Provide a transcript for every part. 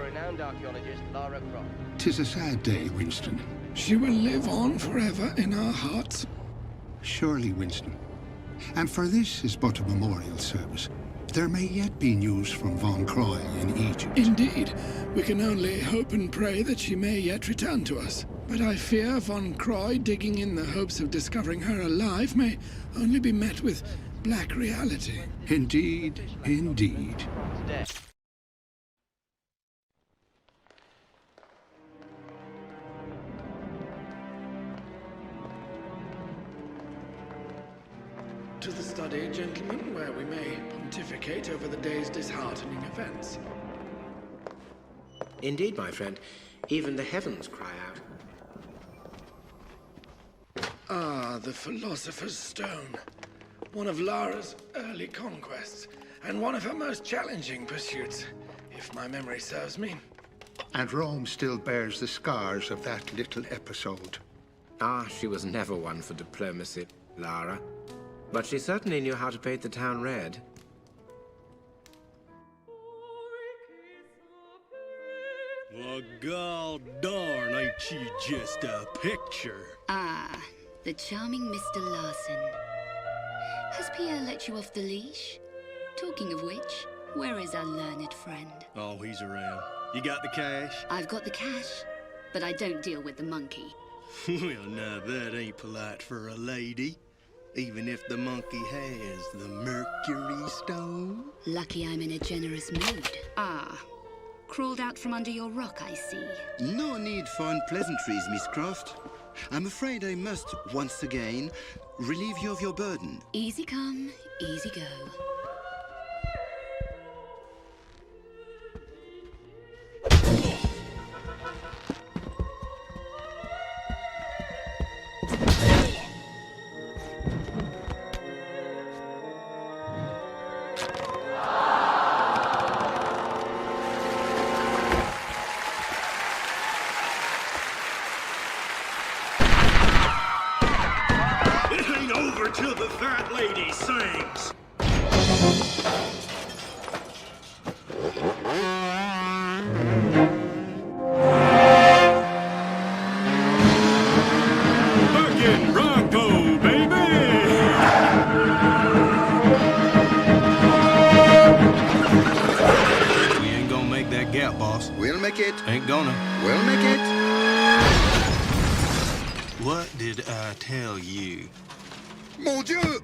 for renowned archaeologist Lara Croft. 'Tis a sad day, Winston. She will live on forever in our hearts. Surely, Winston. And for this is but a memorial service. There may yet be news from Von Croy in Egypt. Indeed, we can only hope and pray that she may yet return to us. But I fear Von Croy digging in the hopes of discovering her alive may only be met with black reality. Indeed, indeed. Today. To the study, gentlemen, where we may pontificate over the day's disheartening events. Indeed, my friend. Even the heavens cry out. Ah, the Philosopher's Stone. One of Lara's early conquests, and one of her most challenging pursuits, if my memory serves me. And Rome still bears the scars of that little episode. Ah, she was never one for diplomacy, Lara. But she certainly knew how to paint the town red. Well, god darn, ain't she just a picture? Ah, the charming Mr. Larson. Has Pierre let you off the leash? Talking of which, where is our learned friend? Oh, he's around. You got the cash? I've got the cash, but I don't deal with the monkey. Well, now that ain't polite for a lady. Even if the monkey has the Mercury Stone. Lucky I'm in a generous mood. Ah, crawled out from under your rock, I see. No need for unpleasantries, Miss Croft. I'm afraid I must, once again, relieve you of your burden. Easy come, easy go. Till the fat lady sings. Fucking Bronco, baby! We ain't gonna make that gap, boss. We'll make it. Ain't gonna. We'll make it. What did I tell you? Mon Dieu!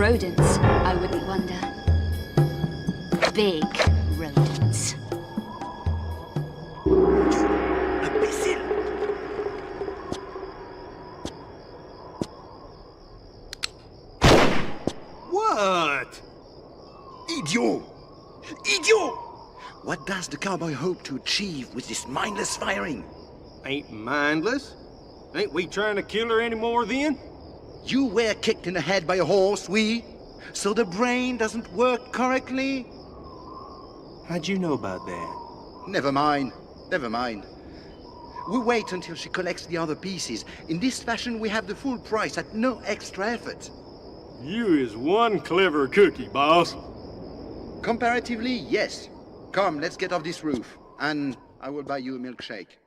Rodents, I wouldn't wonder. Big rodents. Imbécile! What? Idiot! Idiot! What does the cowboy hope to achieve with this mindless firing? Ain't mindless. Ain't we trying to kill her anymore then? You were kicked in the head by a horse, so the brain doesn't work correctly? How'd you know about that? Never mind, never mind. We wait until she collects the other pieces. In this fashion, we have the full price at no extra effort. You is one clever cookie, boss. Comparatively, yes. Come, let's get off this roof, and I will buy you a milkshake.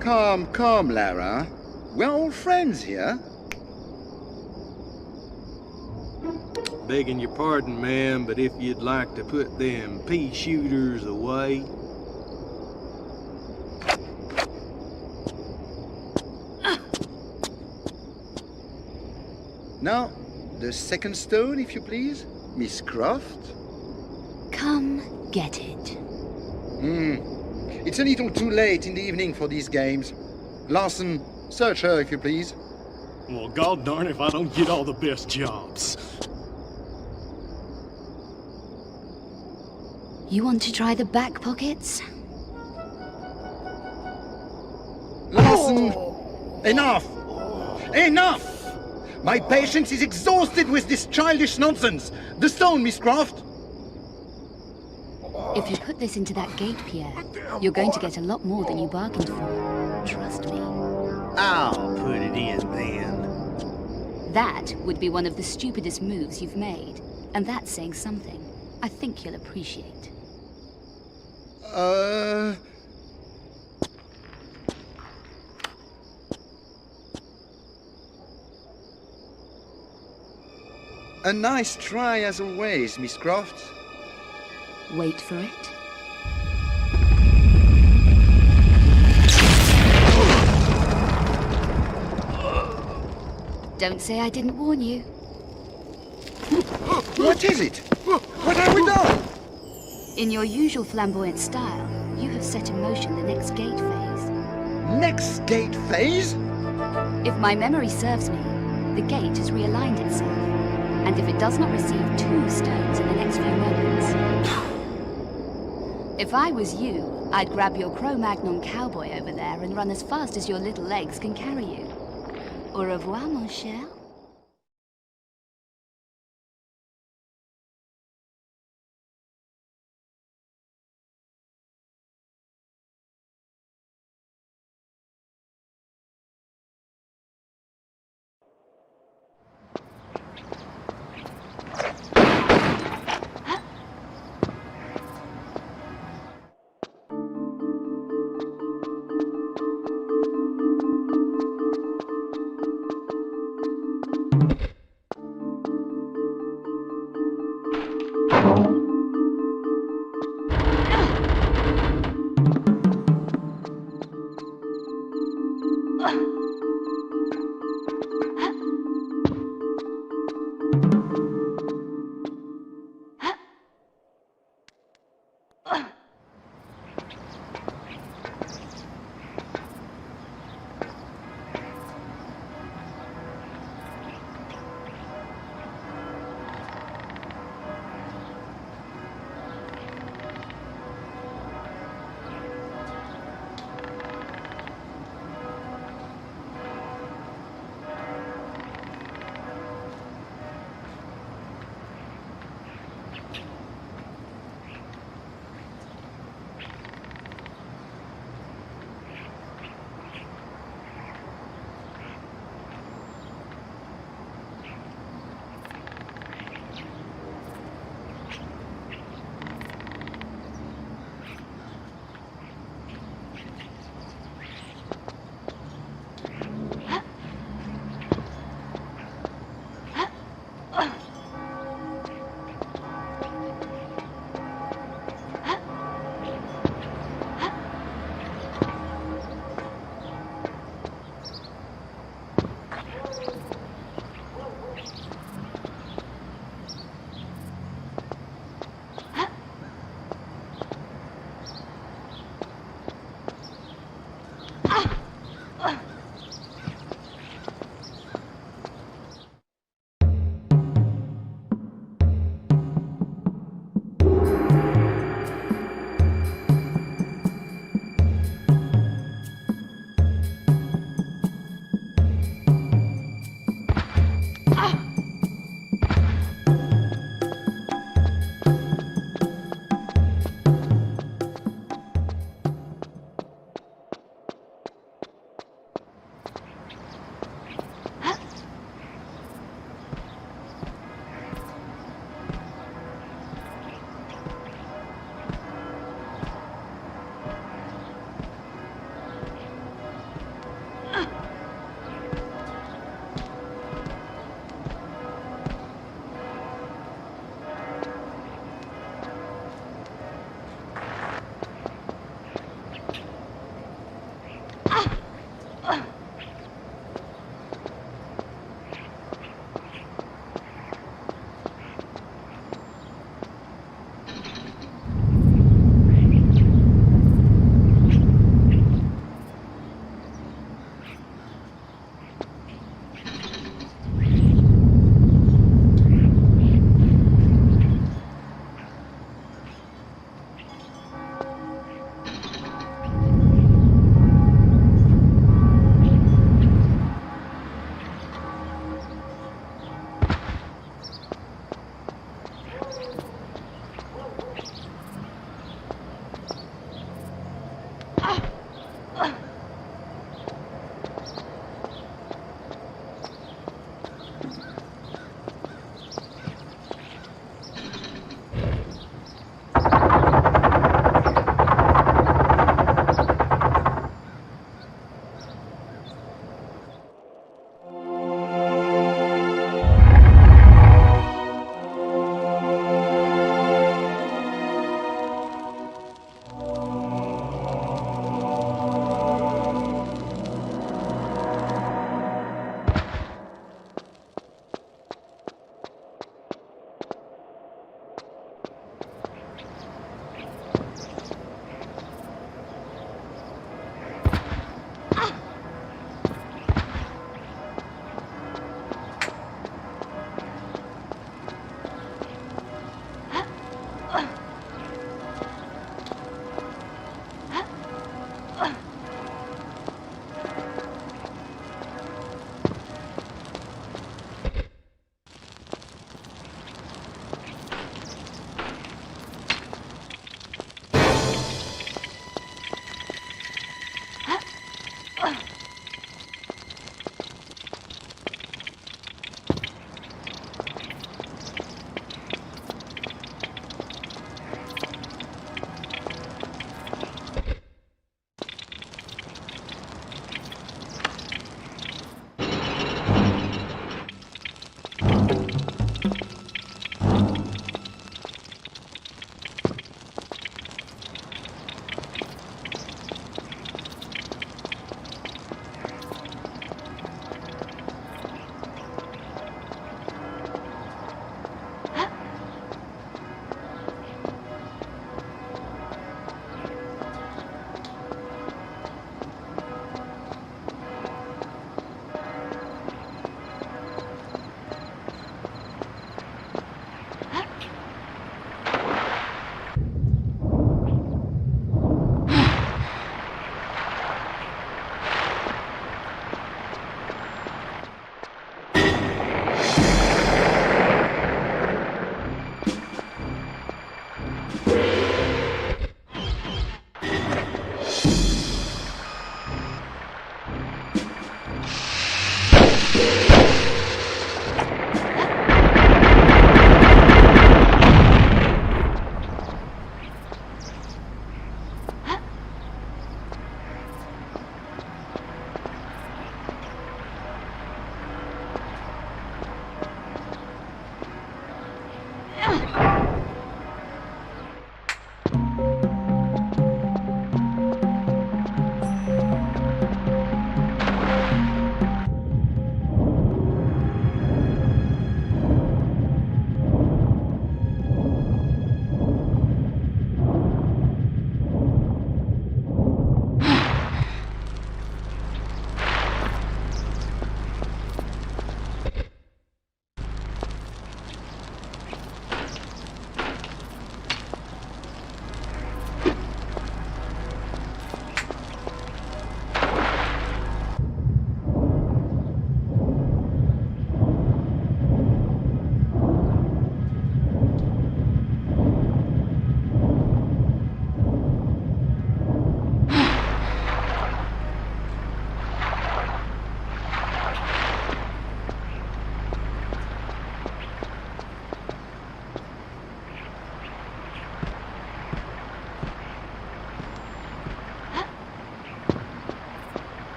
Calm, calm, Lara. We're all friends here. Begging your pardon, ma'am, but if you'd like to put them pea shooters away... Now, the second stone, if you please, Miss Croft. Come get it. It's a little too late in the evening for these games. Larson, search her, if you please. Well, god darn if I don't get all the best jobs. You want to try the back pockets? Larson! Enough! Enough! My patience is exhausted with this childish nonsense. The stone, Miss Croft. If you put this into that gate, Pierre, you're going to get a lot more than you bargained for. Trust me. I'll put it in then. That would be one of the stupidest moves you've made. And that's saying something. I think you'll appreciate. A nice try as always, Miss Croft. Wait for it. Don't say I didn't warn you. What is it? What have we done? In your usual flamboyant style, you have set in motion the next gate phase. Next gate phase? If my memory serves me, the gate has realigned itself. And if it does not receive 2 stones in the next few moments... If I was you, I'd grab your Cro-Magnon cowboy over there and run as fast as your little legs can carry you. Au revoir, mon cher.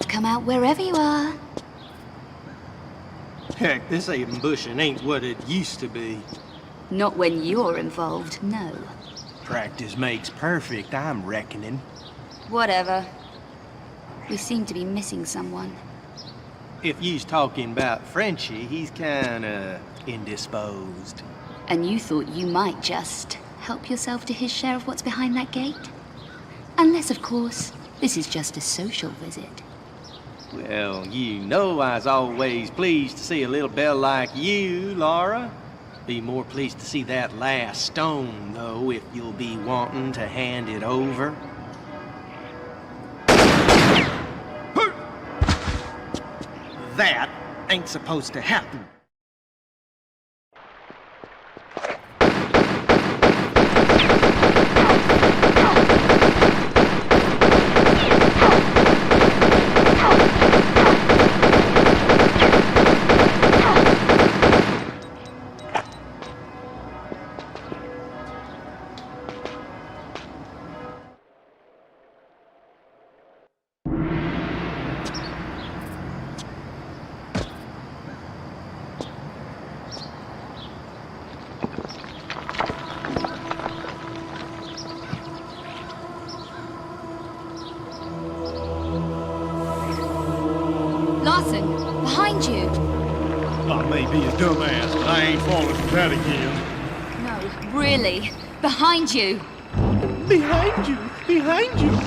Come out, wherever you are. Heck, this ambushing ain't what it used to be. Not when you're involved, no. Practice makes perfect, I'm reckoning. Whatever. We seem to be missing someone. If you's talking about Frenchie, he's kinda indisposed. And you thought you might just help yourself to his share of what's behind that gate? Unless, of course, this is just a social visit. Well, you know I's always pleased to see a little belle like you, Laura. Be more pleased to see that last stone, though, if you'll be wanting to hand it over. That ain't supposed to happen. Behind you! I may be a dumbass, but I ain't falling for that again. No, really. Behind you! Behind you! Behind you!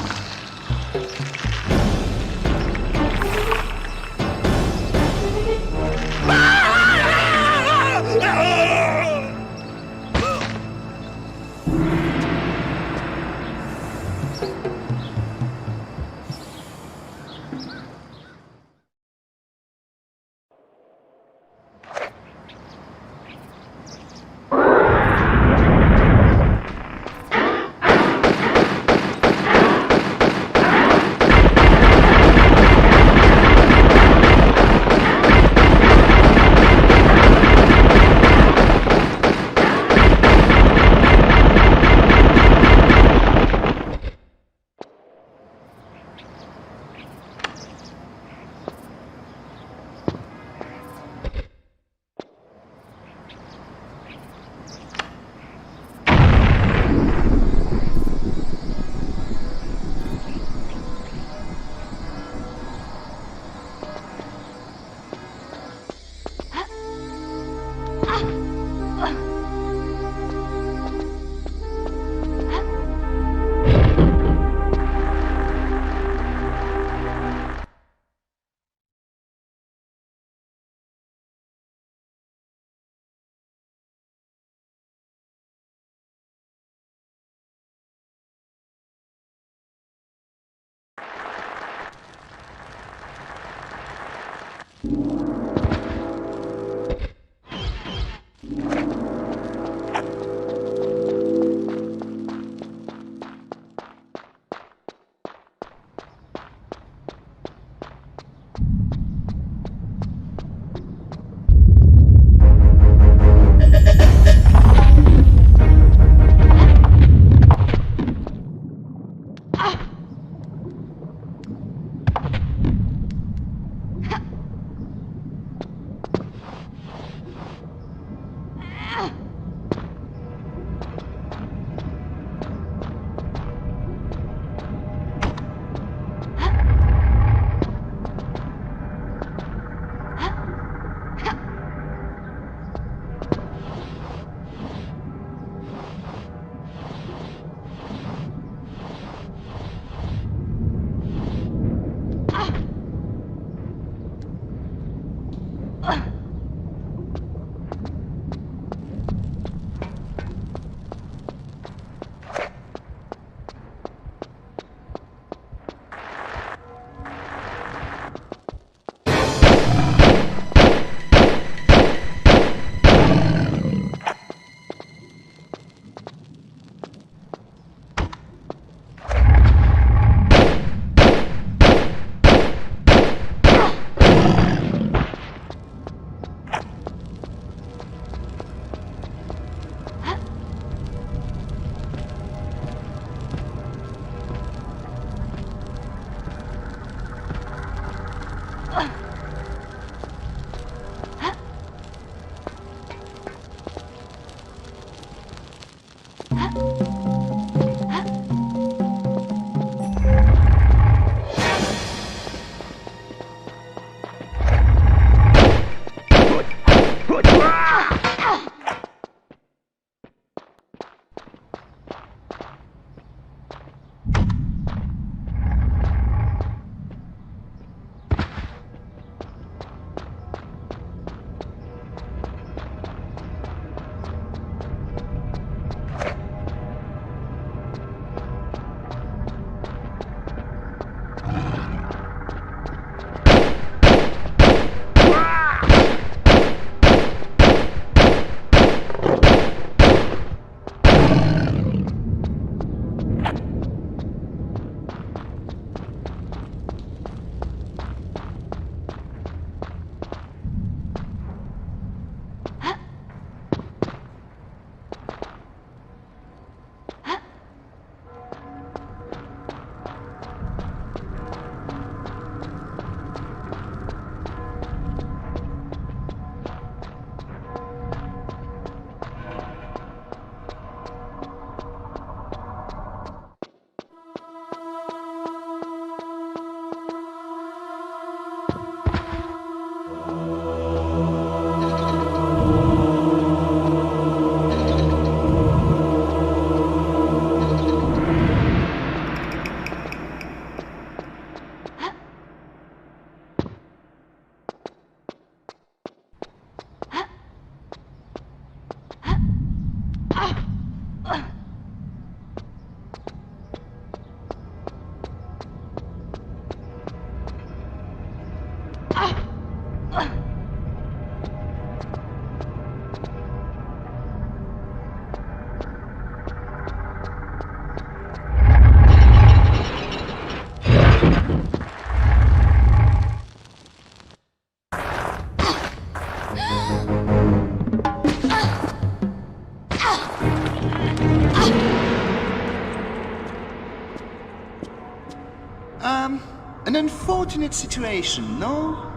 An unfortunate situation, no?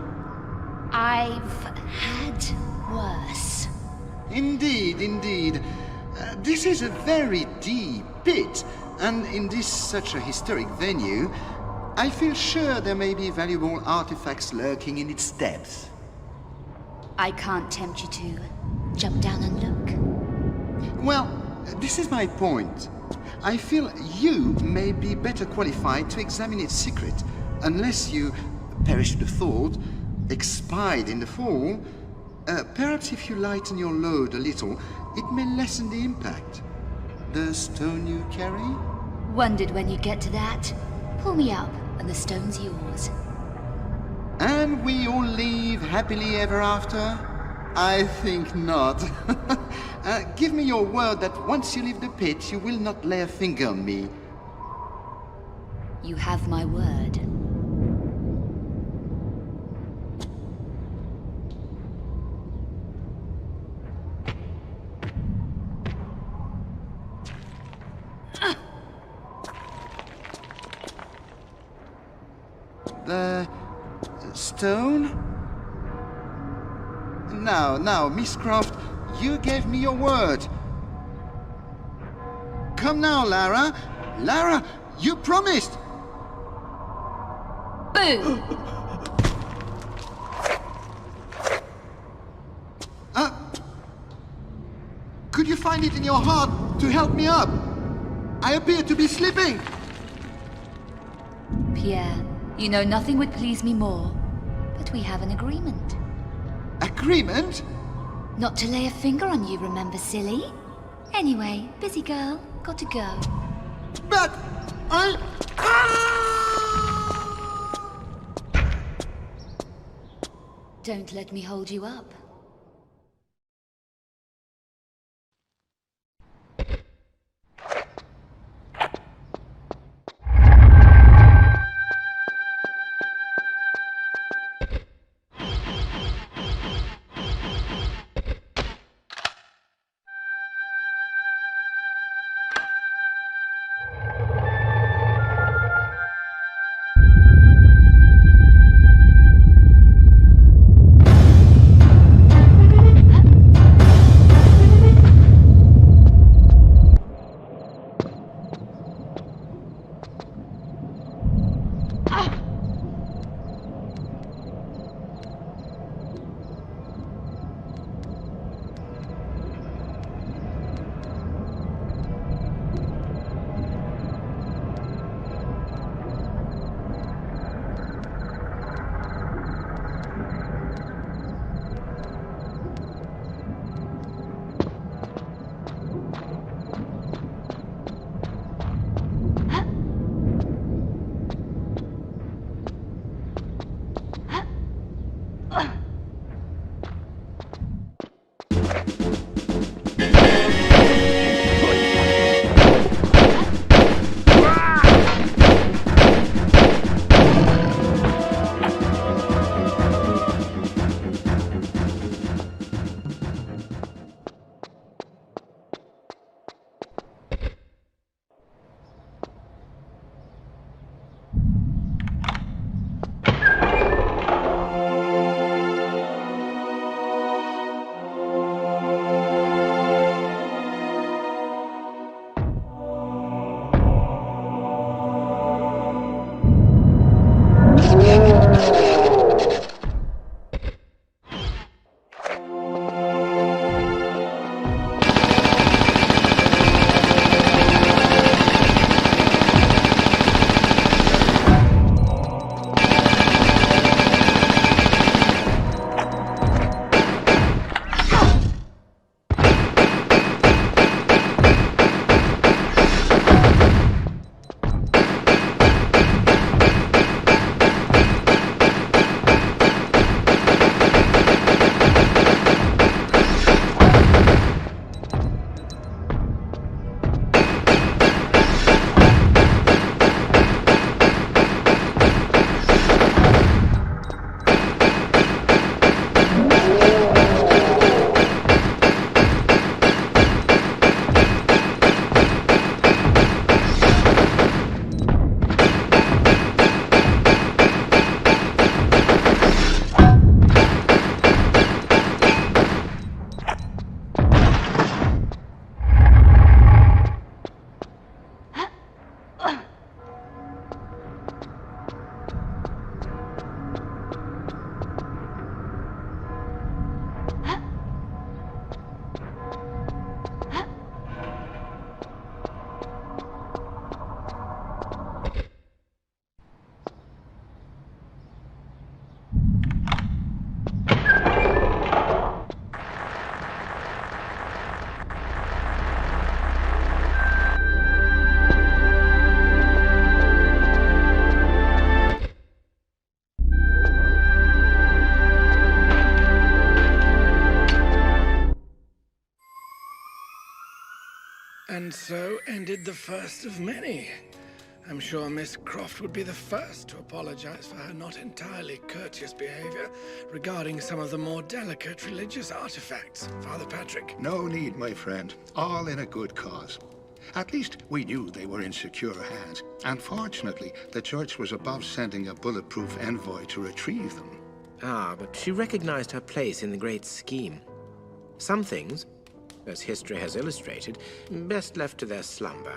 I've had worse. Indeed, indeed. This is a very deep pit, and in this such a historic venue, I feel sure there may be valuable artifacts lurking in its depths. I can't tempt you to jump down and look. Well, this is my point. I feel you may be better qualified to examine its secret, unless you, perish the thought, expired in the fall. Perhaps if you lighten your load a little, it may lessen the impact. The stone you carry? Wondered when you'd get to that. Pull me up, and the stone's yours. And Can we all live happily ever after? I think not. Give me your word that once you leave the pit, you will not lay a finger on me. You have my word. The stone? Now, Miss Croft, you gave me your word. Come now, Lara. Lara, you promised. Boo! Could you find it in your heart to help me up? I appear to be sleeping. Pierre, you know nothing would please me more, but we have an agreement. Agreement? Not to lay a finger on you, remember, silly? Anyway, busy girl, got to go. But I... Don't let me hold you up. And so ended the first of many. I'm sure Miss Croft would be the first to apologize for her not entirely courteous behavior regarding some of the more delicate religious artifacts, Father Patrick. No need, my friend. All in a good cause. At least we knew they were in secure hands. And fortunately, the church was above sending a bulletproof envoy to retrieve them. Ah, but she recognized her place in the great scheme. Some things, as history has illustrated, best left to their slumber.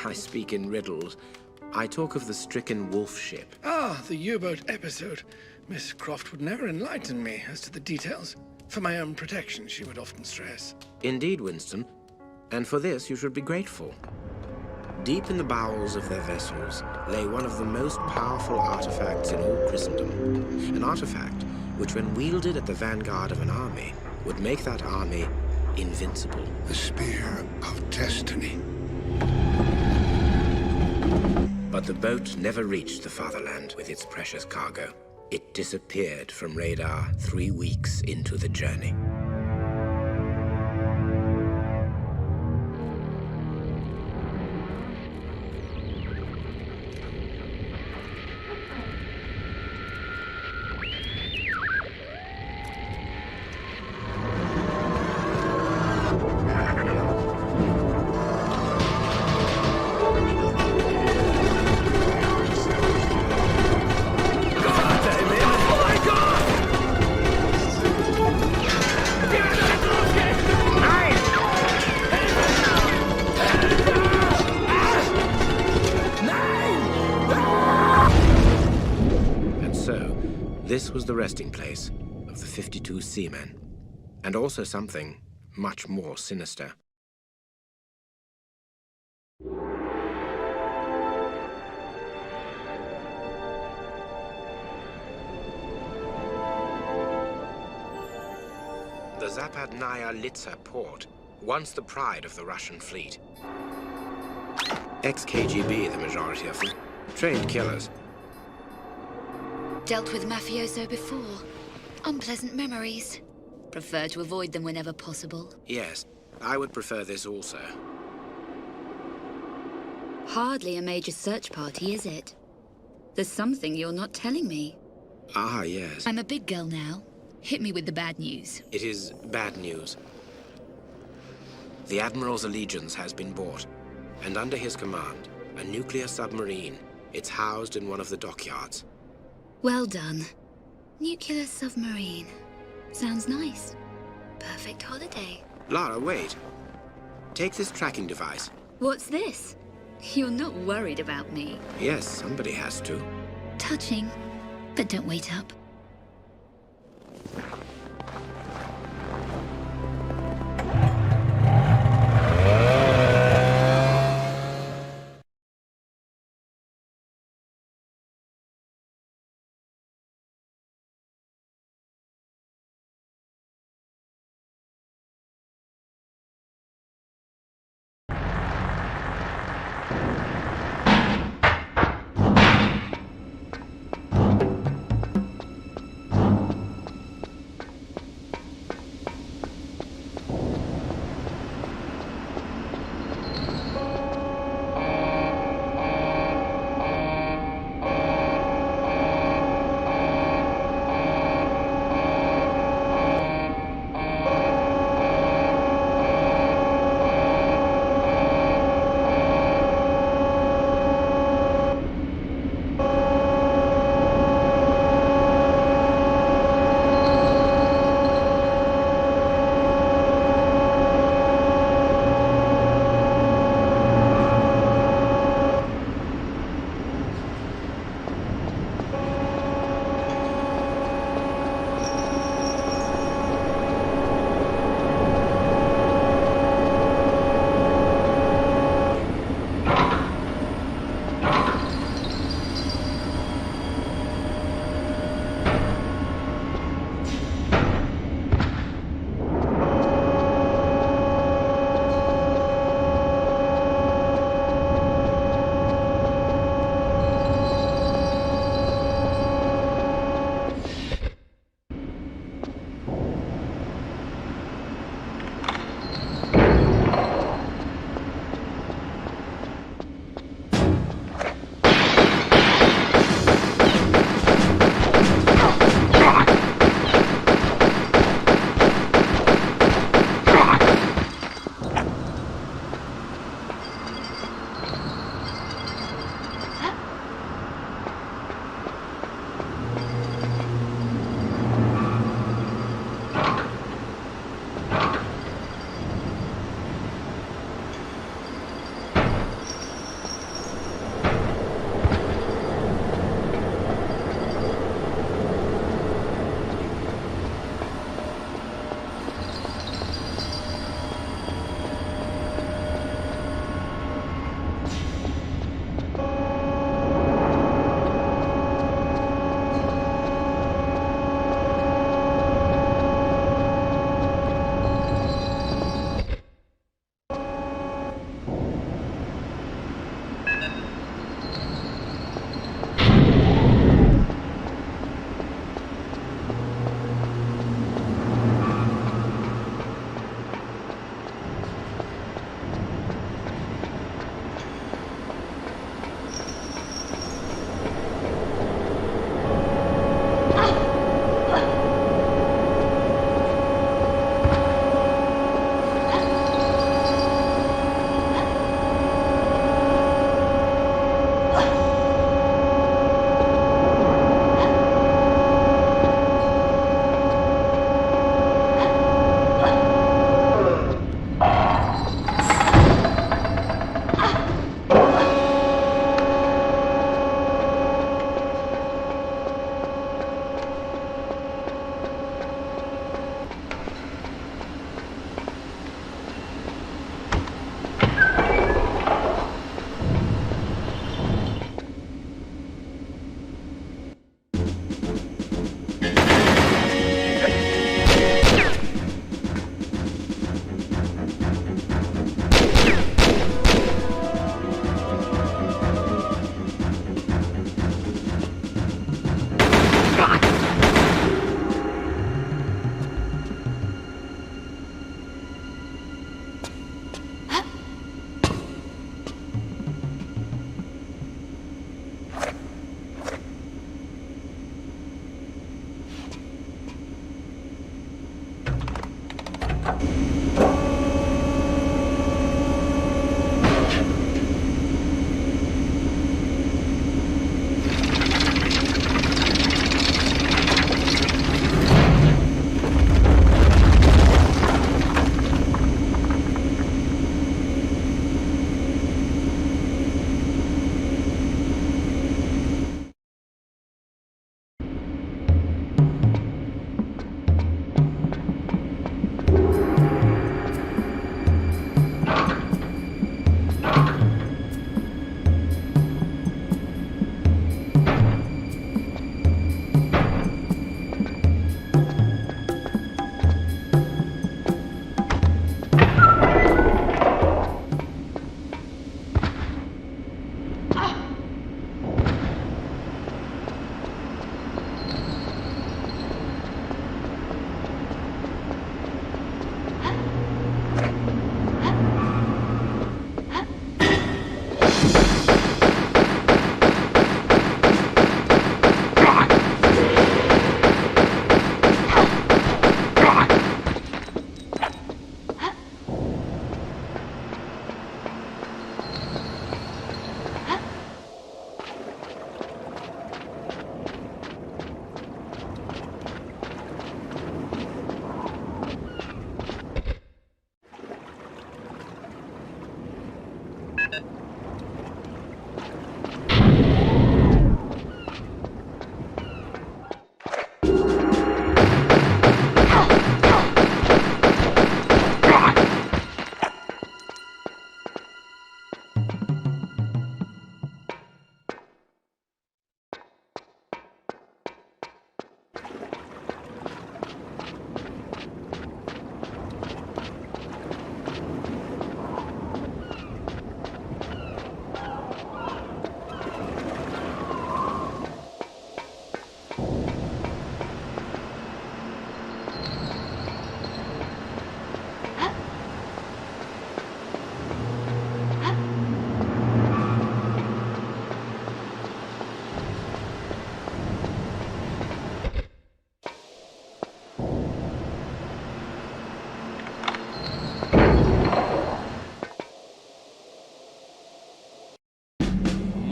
I speak in riddles. I talk of the stricken wolf ship. Ah, the U-boat episode. Miss Croft would never enlighten me as to the details. For my own protection, she would often stress. Indeed, Winston. And for this, you should be grateful. Deep in the bowels of their vessels lay one of the most powerful artifacts in all Christendom. An artifact which, when wielded at the vanguard of an army, would make that army invincible. The Spear of Destiny. But the boat never reached the fatherland with its precious cargo. It disappeared from radar 3 weeks into the journey. This was the resting place of the 52 seamen, and also something much more sinister. The Zapadnaya Litsa port, once the pride of the Russian fleet. Ex-KGB, the majority of them. Trained killers. Dealt with mafioso before. Unpleasant memories. Prefer to avoid them whenever possible. Yes, I would prefer this also. Hardly a major search party, is it? There's something you're not telling me. Ah, yes. I'm a big girl now. Hit me with the bad news. It is bad news. The Admiral's allegiance has been bought, and under his command, a nuclear submarine. It's housed in one of the dockyards. Well done. Nuclear submarine. Sounds nice. Perfect holiday. Lara, wait. Take this tracking device. What's this? You're not worried about me. Yes, somebody has to. Touching. But don't wait up.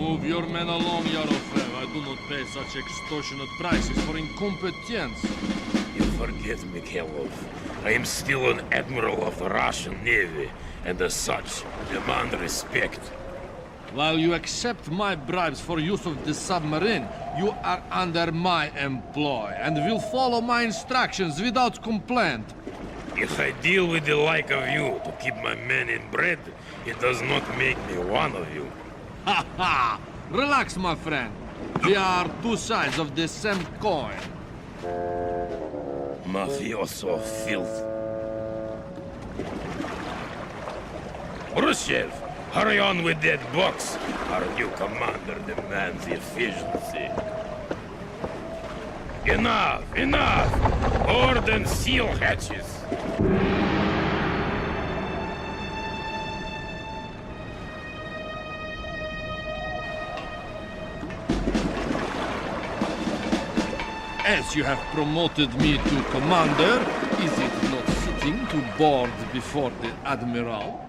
Move your men along, Yarofev. I do not pay such extortionate prices for incompetence. You forget, Mikhailov. I am still an admiral of the Russian Navy, and as such, demand respect. While you accept my bribes for use of the submarine, you are under my employ and will follow my instructions without complaint. If I deal with the like of you to keep my men in bread, it does not make me one of you. Ha ha! Relax, my friend. We are two sides of the same coin. Mafioso filth. Khrushchev, hurry on with that box. Our new commander demands efficiency. Enough! Enough! Board and seal hatches. As you have promoted me to commander, is it not fitting to board before the admiral?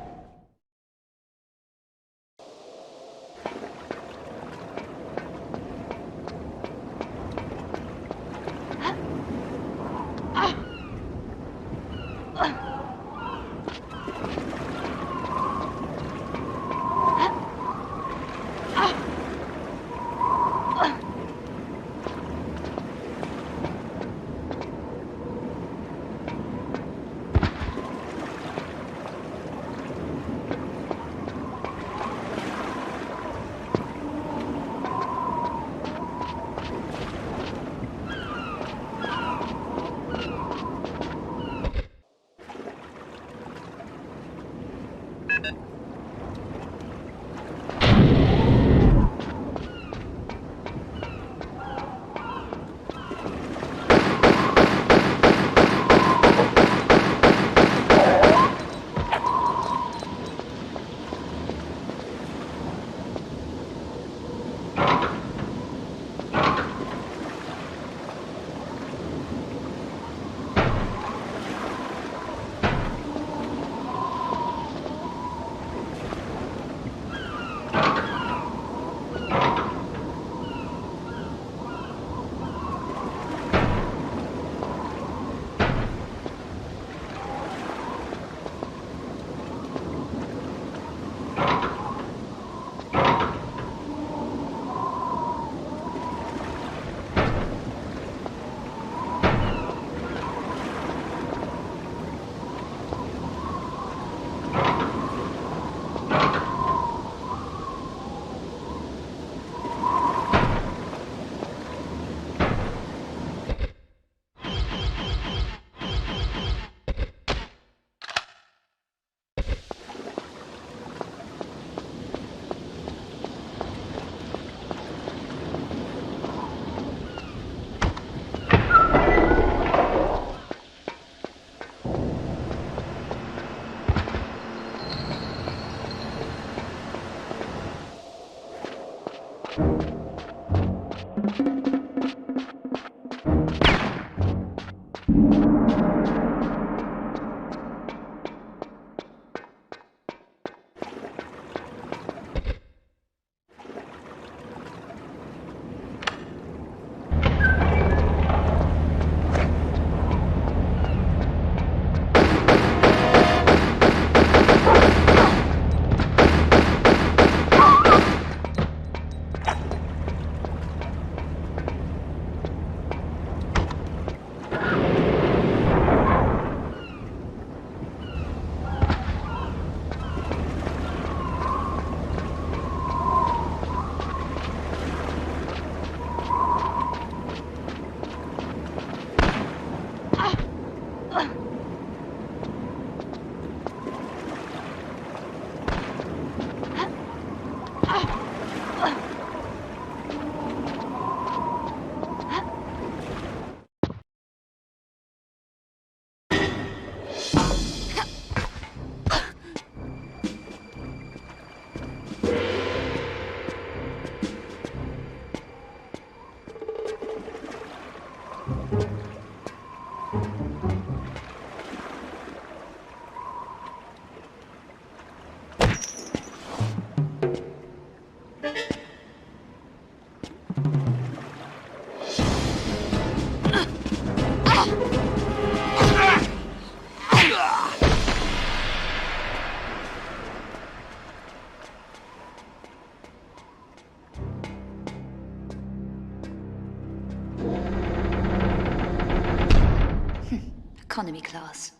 economy class.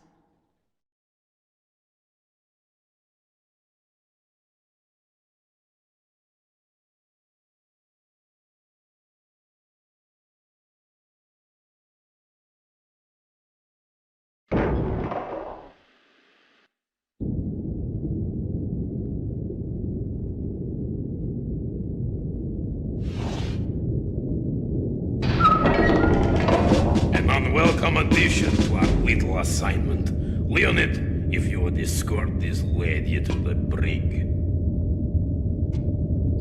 Welcome addition to our little assignment. Leonid, if you would escort this lady to the brig.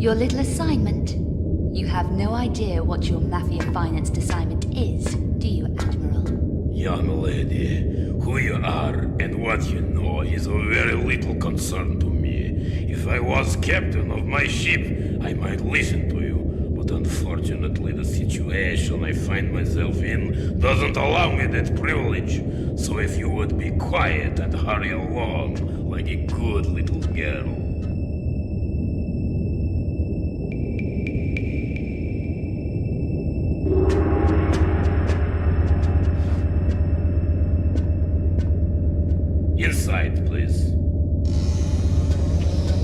Your little assignment? You have no idea what your mafia-financed assignment is, do you, Admiral? Young lady, who you are and what you know is of very little concern to me. If I was captain of my ship, I might listen to you. But unfortunately, the situation I find myself in doesn't allow me that privilege. So if you would be quiet and hurry along like a good little girl. Inside, please.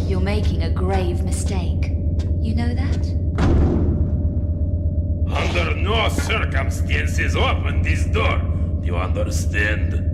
You're making a grave mistake. You know that? Under no circumstances open this door. Do you understand?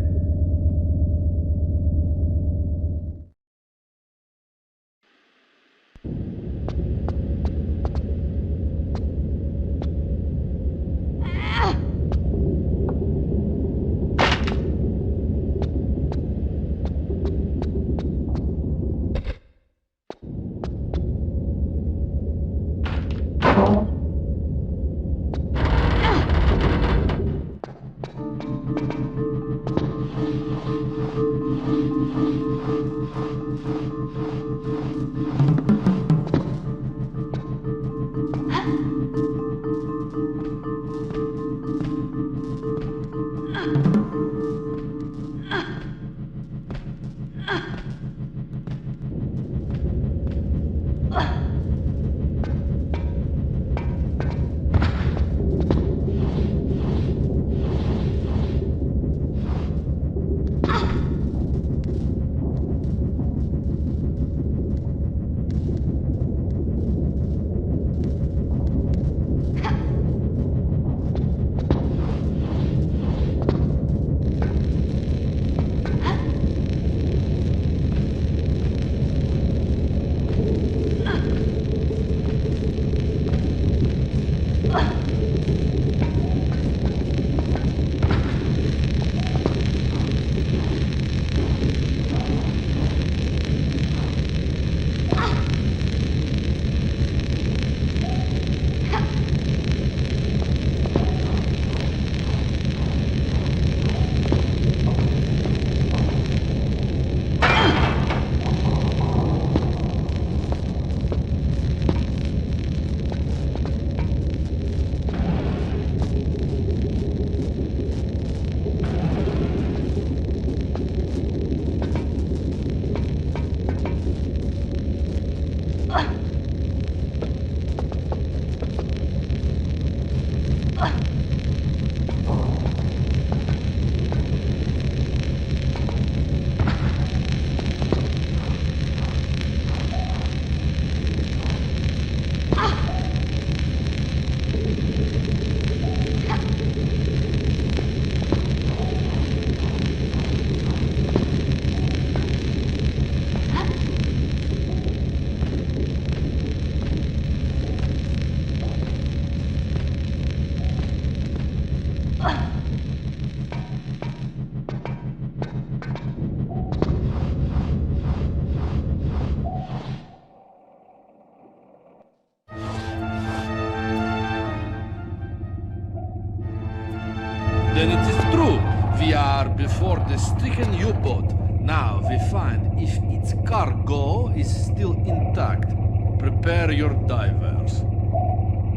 Then it is true. We are before the stricken U-boat. Now we find if its cargo is still intact. Prepare your divers.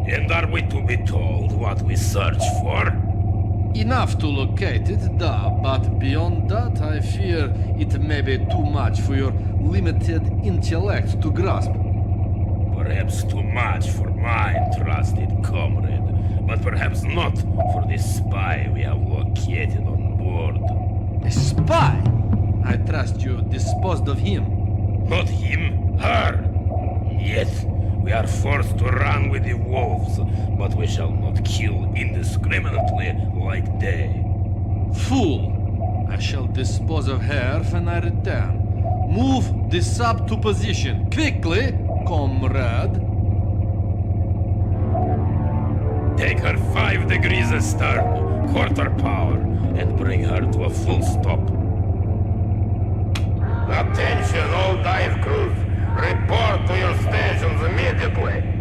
And are we to be told what we search for? Enough to locate it, but beyond that, I fear it may be too much for your limited intellect to grasp. Perhaps too much for my trusted comrade, but perhaps not for the spy we have located on board. A spy? I trust you disposed of him. Not him, her. Yet, we are forced to run with the wolves, but we shall not kill indiscriminately like they. Fool! I shall dispose of her when I return. Move the sub to position, quickly, comrade. Take her 5 degrees astern, quarter power, and bring her to a full stop. Attention all dive crews! Report to your stations immediately!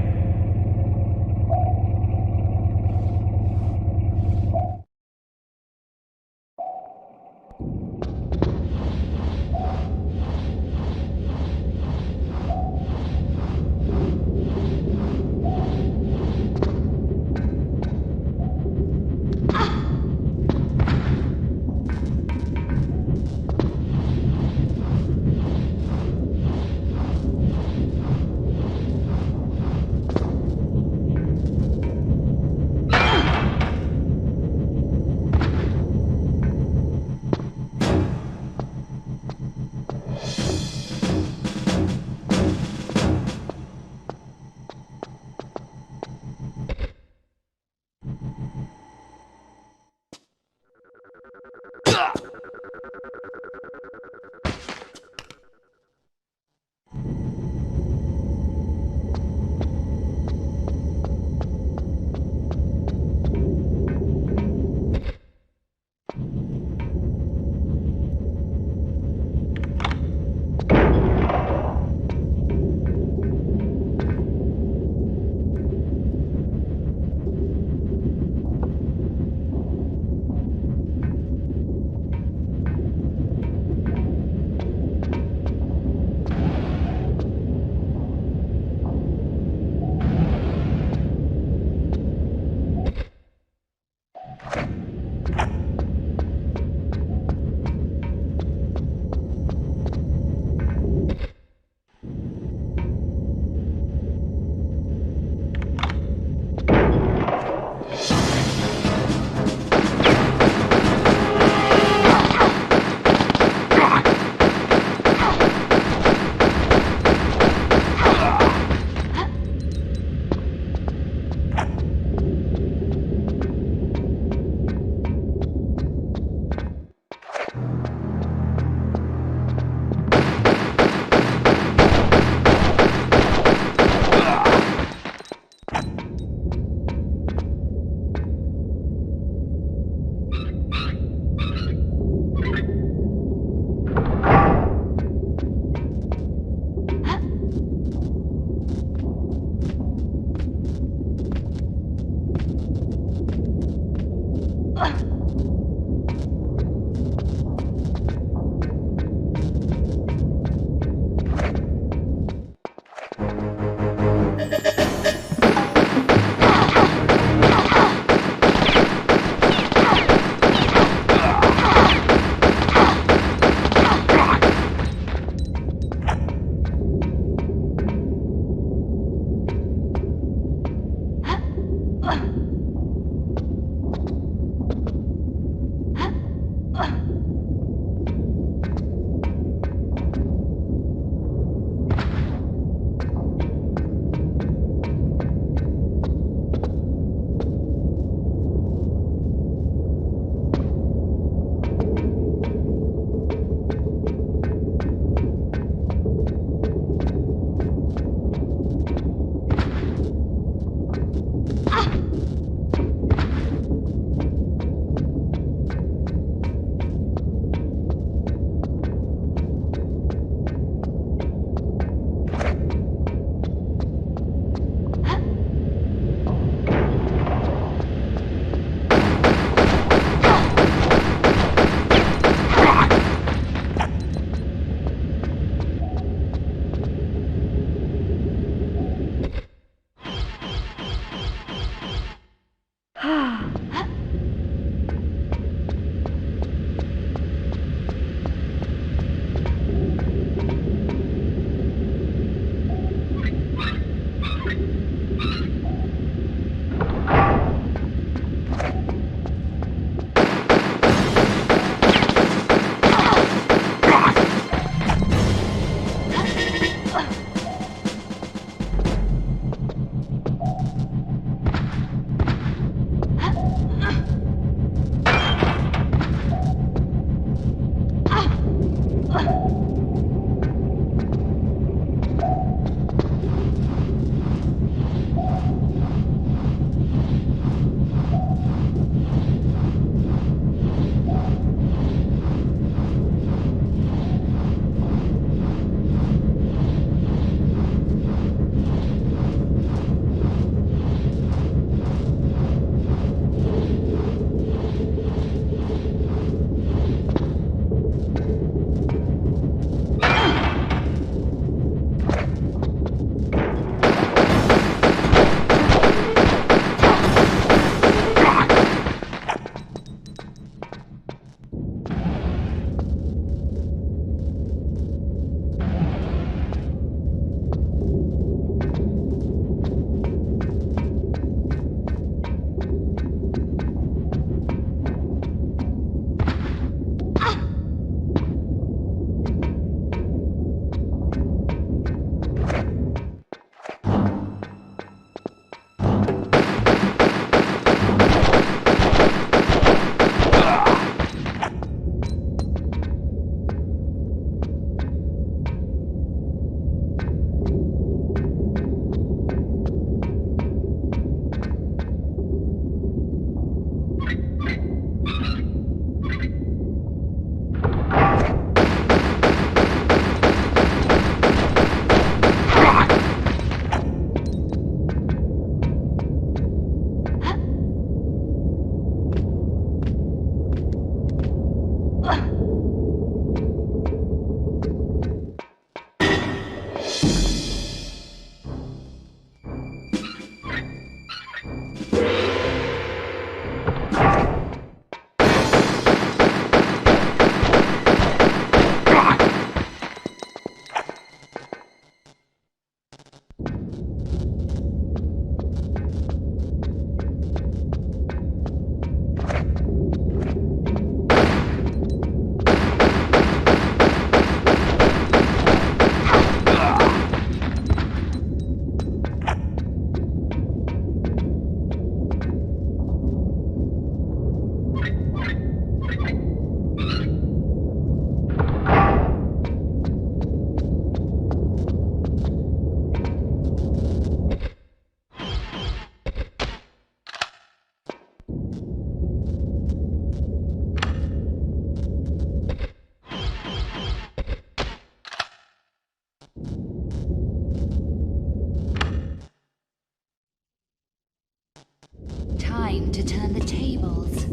to turn the tables.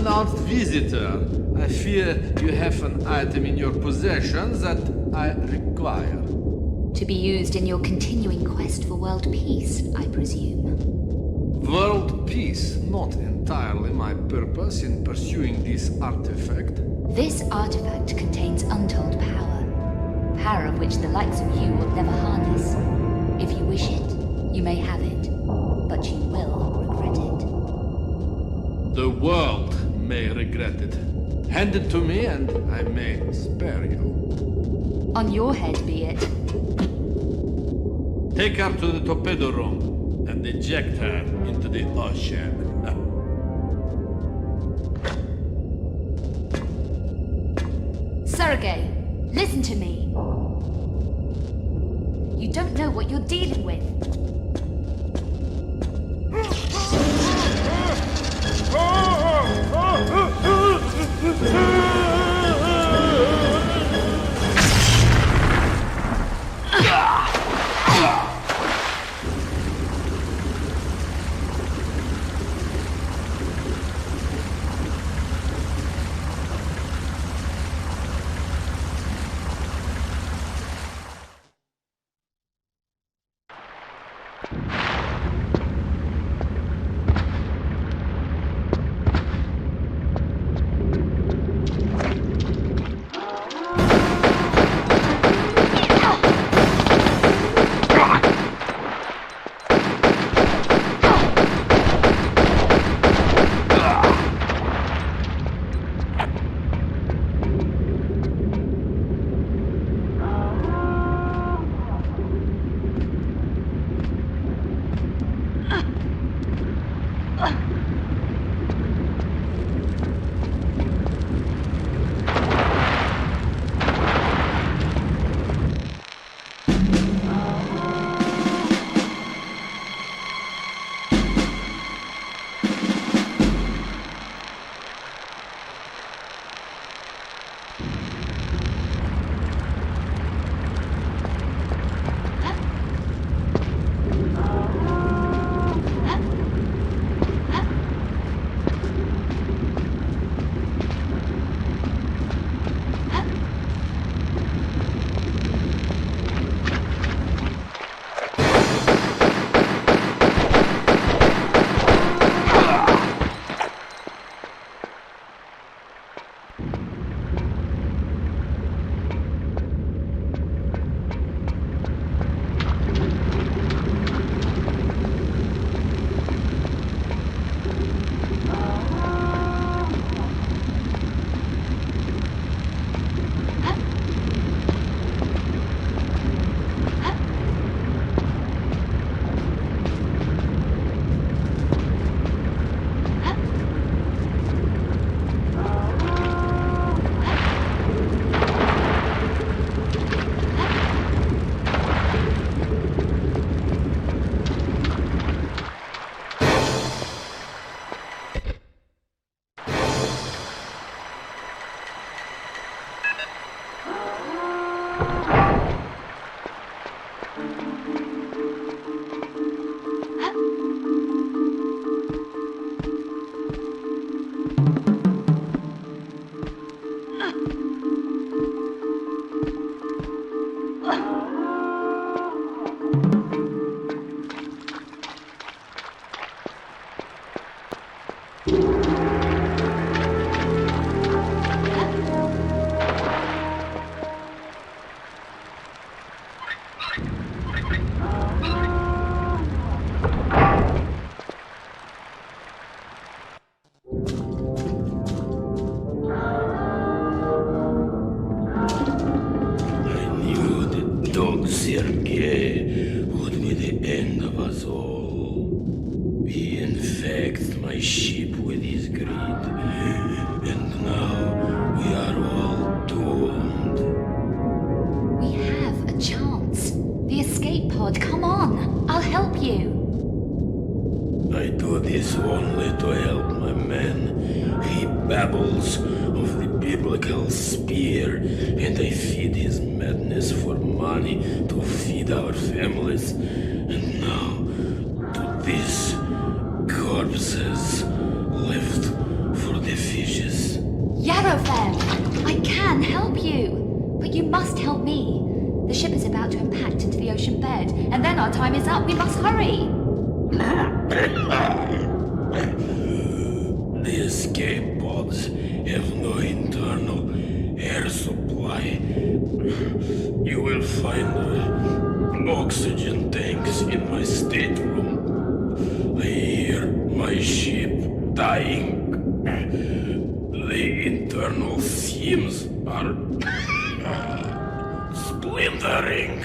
unannounced visitor. I fear you have an item in your possession that I require. To be used in your continuing quest for world peace, I presume. World peace, not entirely my purpose in pursuing this artifact. This artifact contains untold power. Power of which the likes of you will never harness. If you wish it, you may have it, but you will regret it. The world may regret it. Hand it to me and I may spare you. On your head be it. Take her to the torpedo room and eject her into the ocean. Sergei, listen to me. You don't know what you're dealing with. Sergei would be the end of us all. He infects my ship with his greed, and now we are all doomed. We have a chance. The escape pod, come on. I'll help you. I do this only to help my man. He babbles of the biblical spear, and I feed his madness for money to feed our families. And now, to these corpses left for the fishes. Yarofem, I can help you. But you must help me. The ship is about to impact into the ocean bed, and then our time is up. We must hurry. The escape pods have no internal air supply. You will find oxygen tanks in my stateroom. I hear my ship dying. The internal seams are splintering.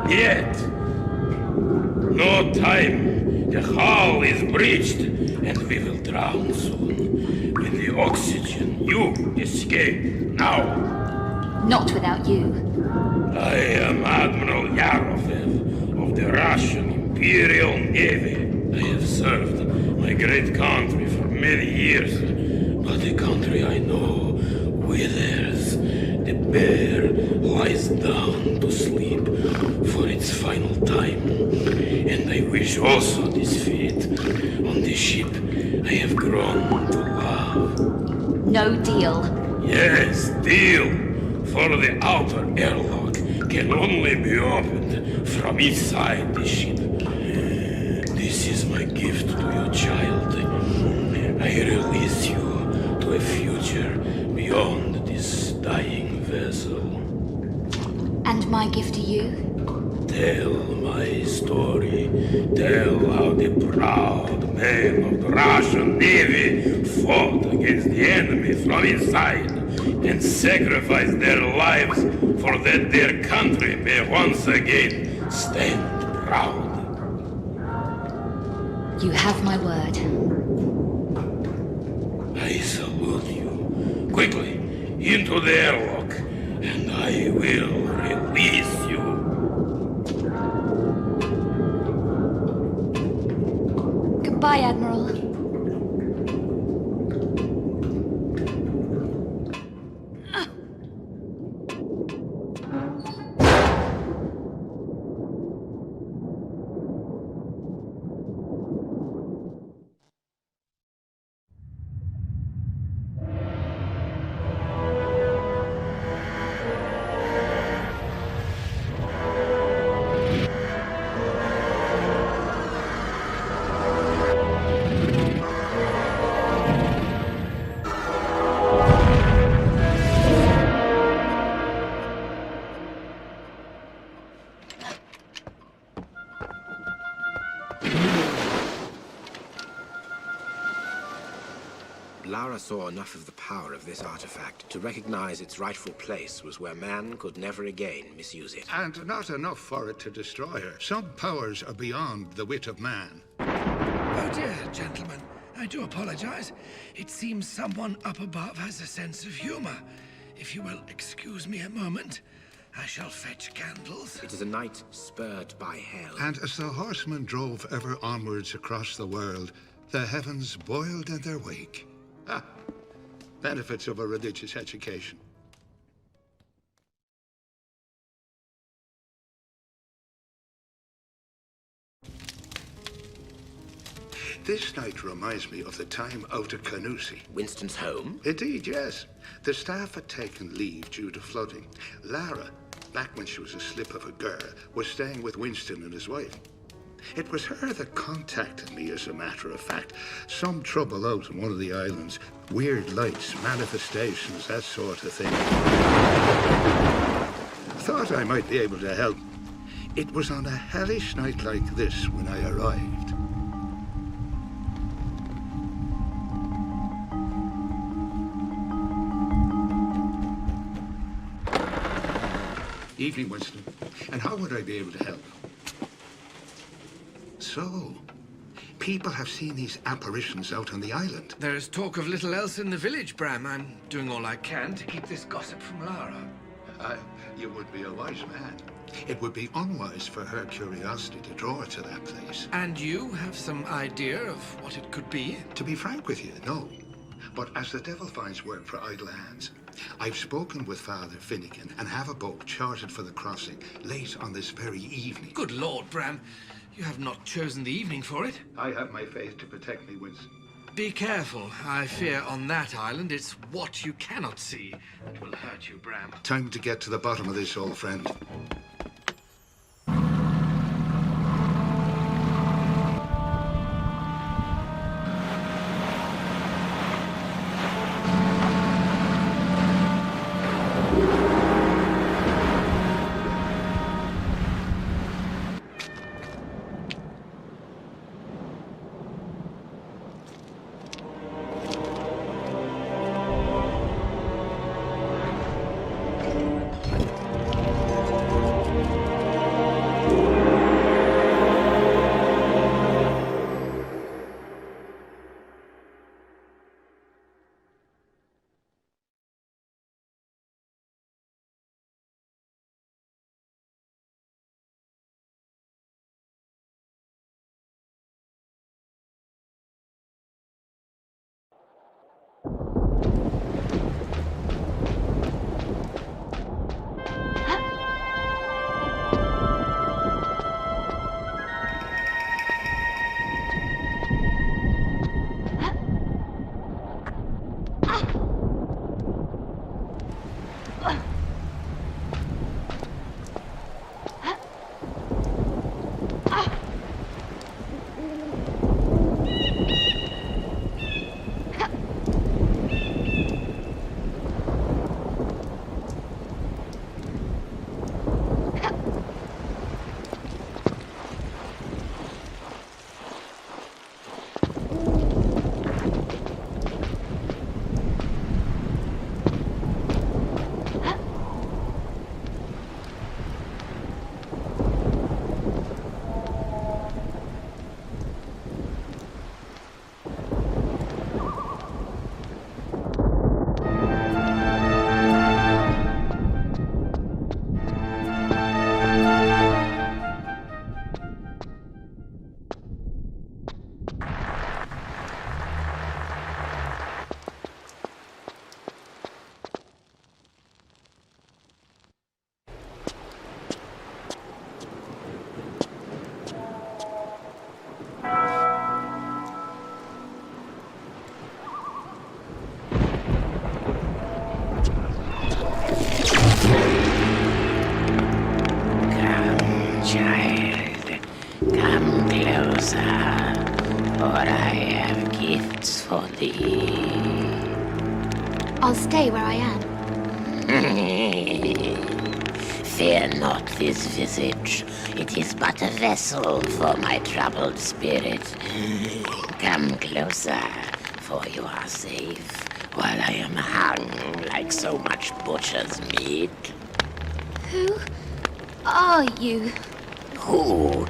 Yet, no time. The hull is breached, and we will drown soon. With the oxygen, you escape now. Not without you. I am Admiral Yarofev of the Russian Imperial Navy. I have served my great country for many years, but the country I know withers. The bear lies down to sleep for its final time, and I wish also this fate on the ship I have grown to love. No deal. Yes, deal. For the outer airlock can only be opened from inside the ship. This is my gift to you, child. I release you to a future beyond this dying vessel. And my gift to you? Tell my story. Tell how the proud men of the Russian Navy fought against the enemy from inside, and sacrifice their lives for that their country may once again stand proud. You have my word. I salute you. Quickly, into the airlock, and I will release you. Goodbye, Admiral. Lara saw enough of the power of this artifact to recognize its rightful place was where man could never again misuse it. And not enough for it to destroy her. Some powers are beyond the wit of man. Oh dear, gentlemen. I do apologize. It seems someone up above has a sense of humor. If you will excuse me a moment, I shall fetch candles. It is a night spurred by hell. And as the horsemen drove ever onwards across the world, the heavens boiled in their wake. Ah, benefits of a religious education. This night reminds me of the time out at Canusi. Winston's home? Indeed, yes. The staff had taken leave due to flooding. Lara, back when she was a slip of a girl, was staying with Winston and his wife. It was her that contacted me, as a matter of fact. Some trouble out on one of the islands. Weird lights, manifestations, that sort of thing. Thought I might be able to help. It was on a hellish night like this when I arrived. Evening, Winston. And how would I be able to help? So, people have seen these apparitions out on the island. There is talk of little else in the village, Bram. I'm doing all I can to keep this gossip from Lara. You would be a wise man. It would be unwise for her curiosity to draw her to that place. And you have some idea of what it could be? To be frank with you, no. But as the devil finds work for idle hands, I've spoken with Father Finnegan and have a boat chartered for the crossing late on this very evening. Good Lord, Bram. You have not chosen the evening for it. I have my faith to protect me, Winston. Be careful. I fear on that island it's what you cannot see that will hurt you, Bram. Time to get to the bottom of this, old friend. stay where I am. Fear not this visage. It is but a vessel for my troubled spirit. Come closer, for you are safe, while I am hung like so much butcher's meat. Who are you? Who?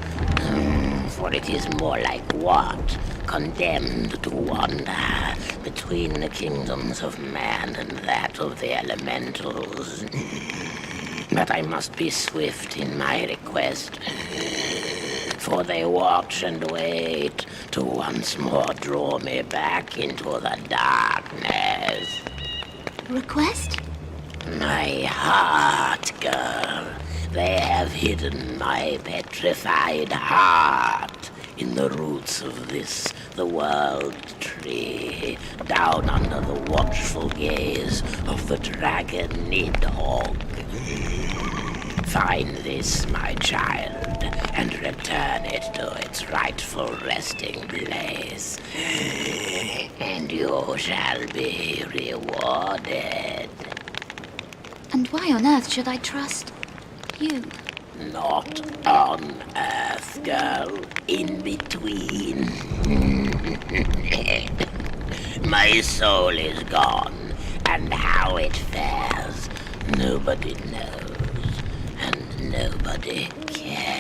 For it is more like what? Condemned to wander between the kingdoms of man and that of the elementals. But I must be swift in my request, for they watch and wait to once more draw me back into the darkness. Request? My heart, girl. They have hidden my petrified heart in the roots of this, the world tree, down under the watchful gaze of the dragon Nidhogg. Find this, my child, and return it to its rightful resting place, and you shall be rewarded. And why on earth should I trust you? Not on Earth, girl. In between. My soul is gone, and how it fares, nobody knows, and nobody cares.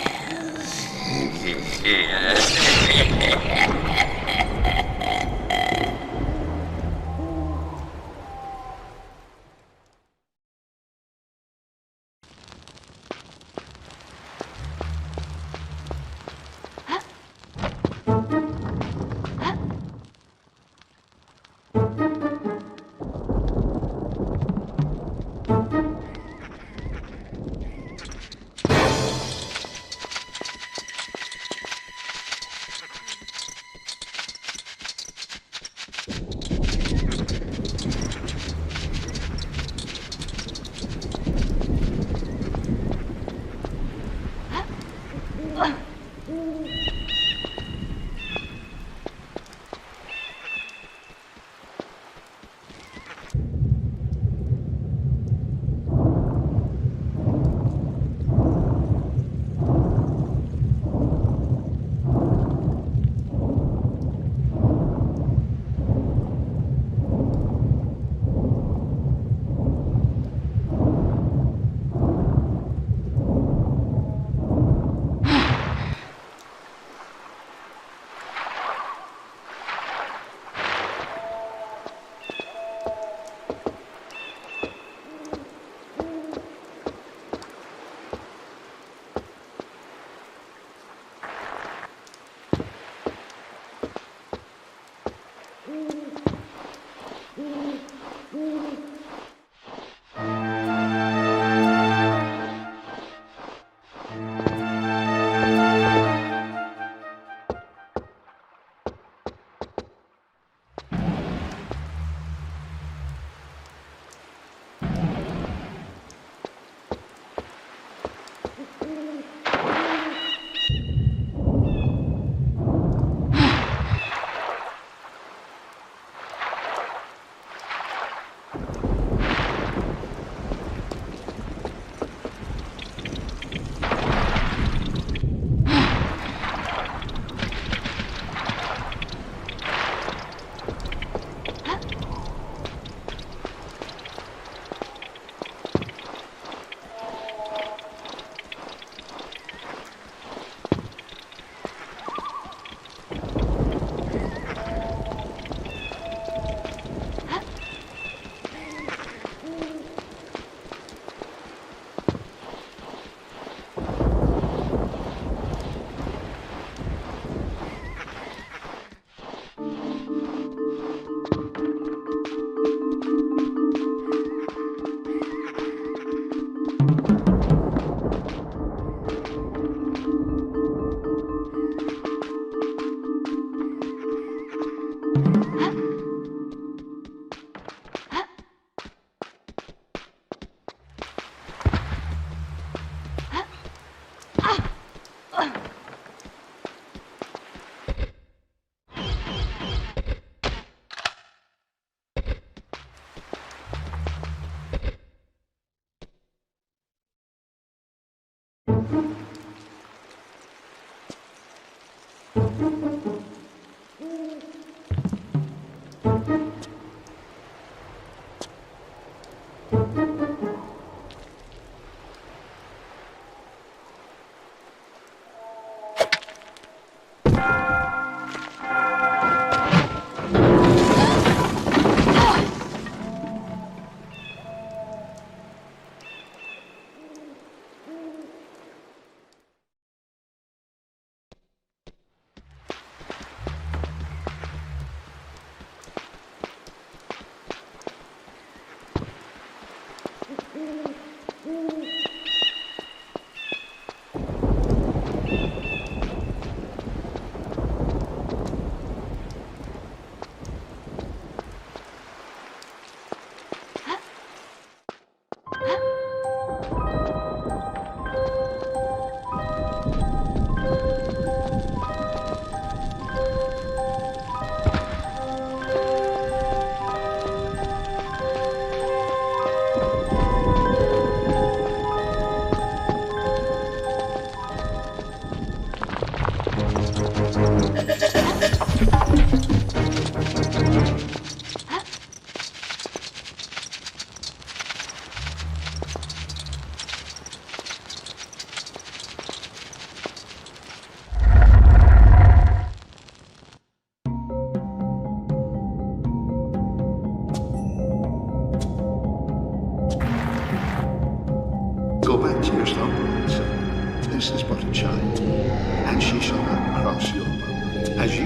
Tears not, son. This is but a child, and she shall not cross your boundary, as you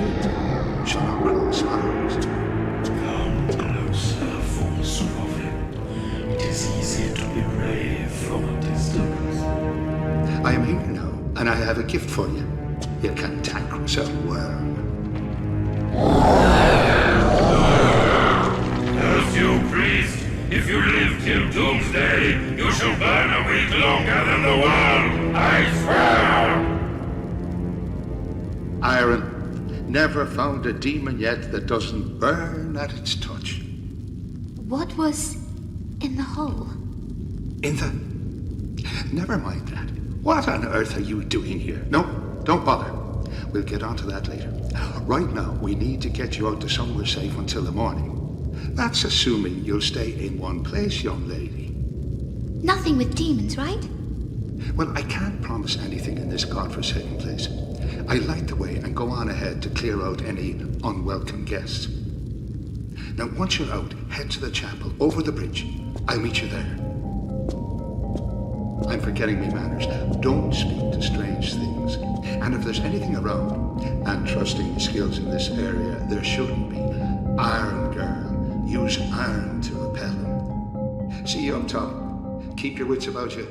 shall not cross ours. Come closer, false prophet. It is easier to be brave from a distance. I am here now, and I have a gift for you. You cantankerous old worm. Curse you, priest! If you live till doomsday, you shall burn a week longer than the world! I swear! Iron, never found a demon yet that doesn't burn at its touch. What was in the hole? In the... Never mind that. What on earth are you doing here? No, don't bother. We'll get onto that later. Right now, we need to get you out to somewhere safe until the morning. That's assuming you'll stay in one place, young lady. Nothing with demons, right? Well, I can't promise anything in this godforsaken place. I light the way and go on ahead to clear out any unwelcome guests. Now, once you're out, head to the chapel, over the bridge. I'll meet you there. I'm forgetting me manners. Don't speak to strange things. And if there's anything around, and trusting your skills in this area, there shouldn't be. Iron girl, use iron to repel him. See you up top. Keep your wits about you.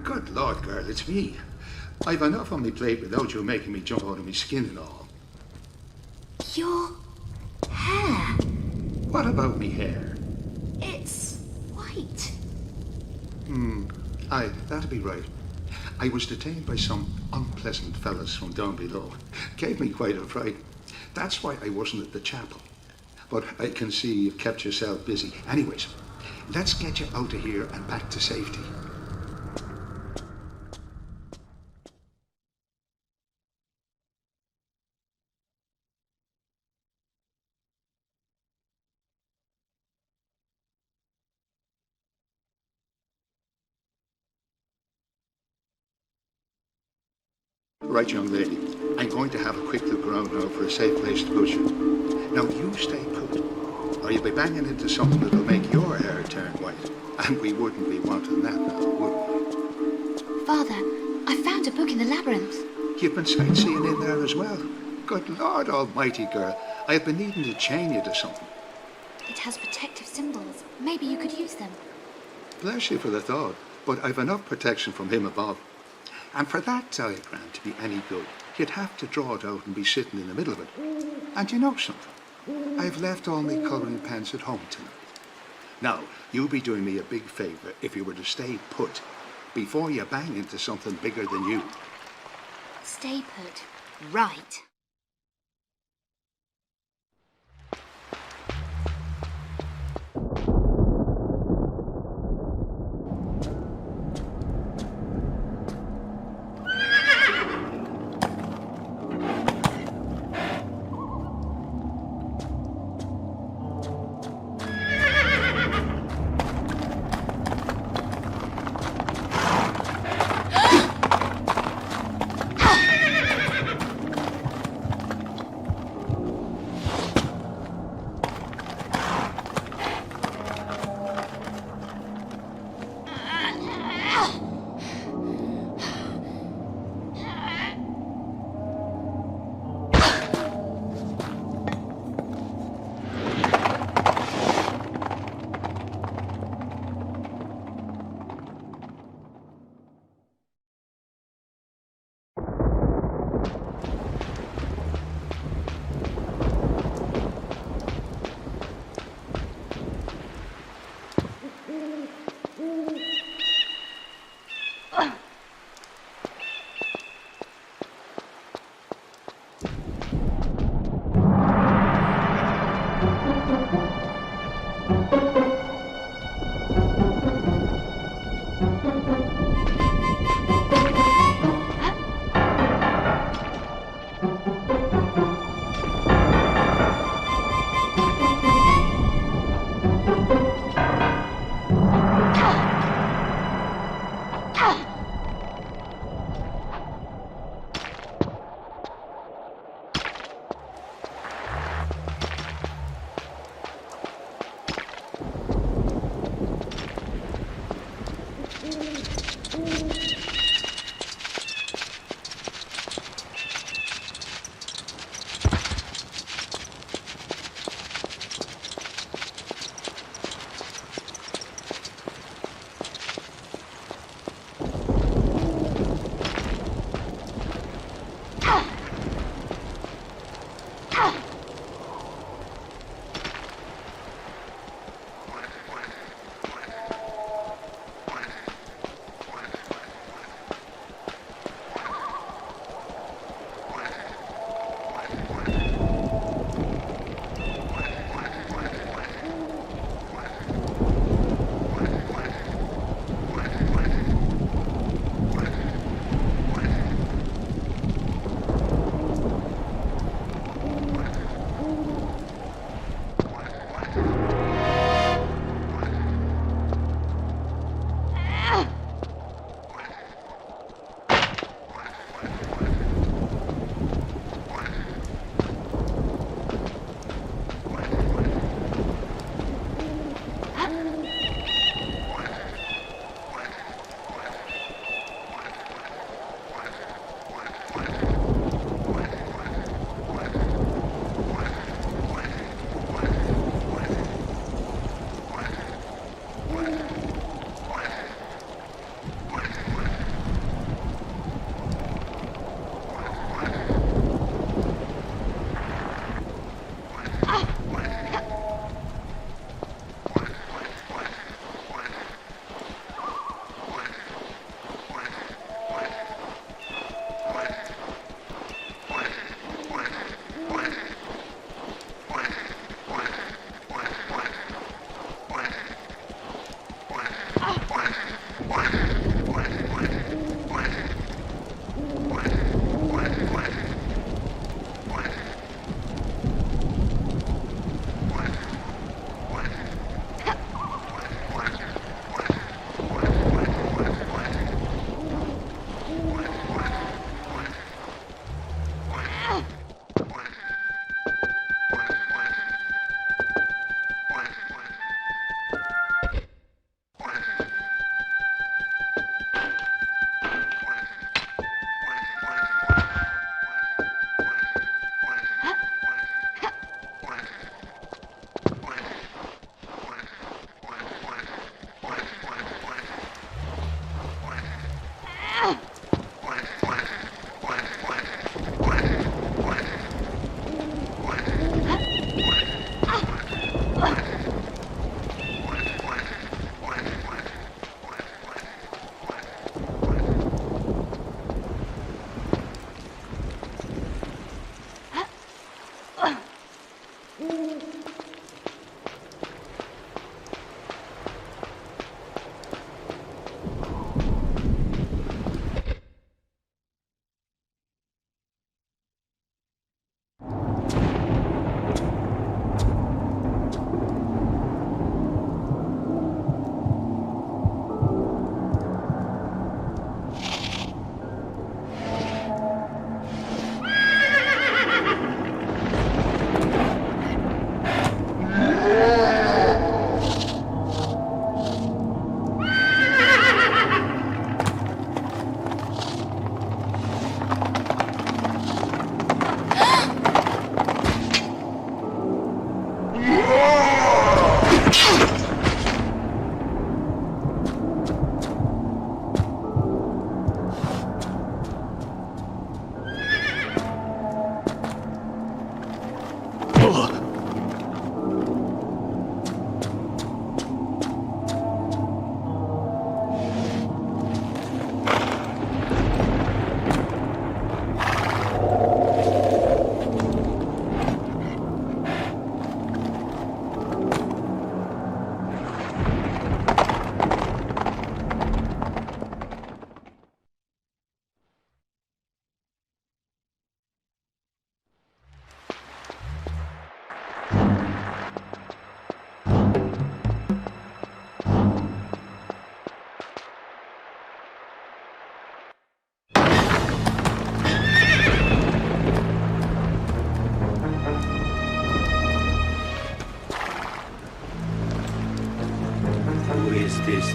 Good Lord, girl, it's me. I've enough on my plate without you making me jump out of my skin and all. Your hair. What about me hair? It's white. Aye, that'd be right. I was detained by some unpleasant fellas from down below. Gave me quite a fright. That's why I wasn't at the chapel. But I can see you've kept yourself busy. Anyways, let's get you out of here and back to safety. Right, young lady. I'm going to have a quick look around now for a safe place to put you. Now, you stay put, or you'll be banging into something that'll make your hair turn white. And we wouldn't be wanting that now, would we? Father, I found a book in the labyrinth. You've been sightseeing in there as well. Good Lord almighty, girl. I've been needing to chain you to something. It has protective symbols. Maybe you could use them. Bless you for the thought, but I've enough protection from him above. And for that diagram to be any good, you'd have to draw it out and be sitting in the middle of it. And you know something? I've left all my colouring pens at home tonight. Now, you'd be doing me a big favour if you were to stay put before you bang into something bigger than you. Stay put. Right.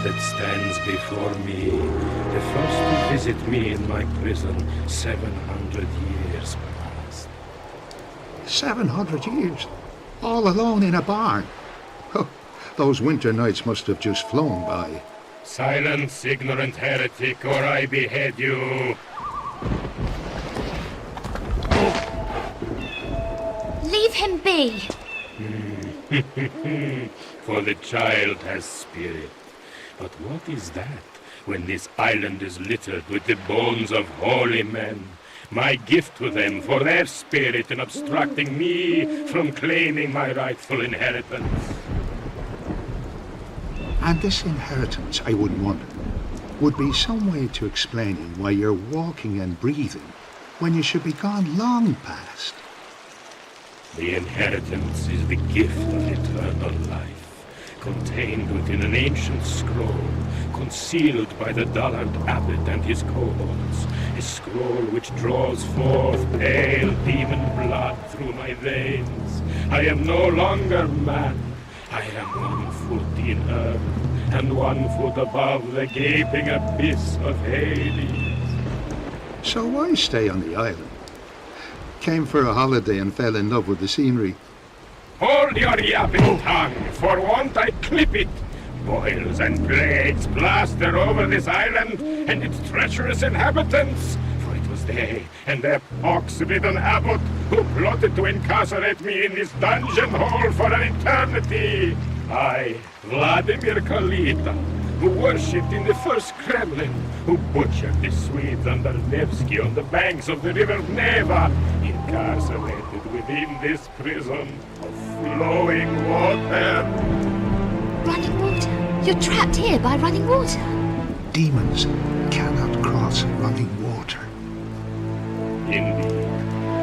That stands before me, the first to visit me in my prison 700 years past. 700 years? All alone in a barn? Oh, those winter nights must have just flown by. Silence, ignorant heretic, or I behead you! Leave him be! For the child has spirit. But what is that, when this island is littered with the bones of holy men? My gift to them for their spirit in obstructing me from claiming my rightful inheritance. And this inheritance, I would wonder, would be some way to explaining why you're walking and breathing when you should be gone long past. The inheritance is the gift of eternal life, contained within an ancient scroll, concealed by the dullard abbot and his cohorts, a scroll which draws forth pale demon blood through my veins. I am no longer man. I am 1 foot in earth, and 1 foot above the gaping abyss of Hades. So why stay on the island? Came for a holiday and fell in love with the scenery. Hold your yapping tongue, for want I clip it. Boils and plagues plaster over this island and its treacherous inhabitants. For it was they and their pox-ridden abbot who plotted to incarcerate me in this dungeon hole for an eternity. I, Vladimir Kalita, who worshipped in the first Kremlin, who butchered the Swedes under Nevsky on the banks of the river Neva, incarcerated within this prison of flowing water. Running water? You're trapped here by running water? Demons cannot cross running water. Indeed,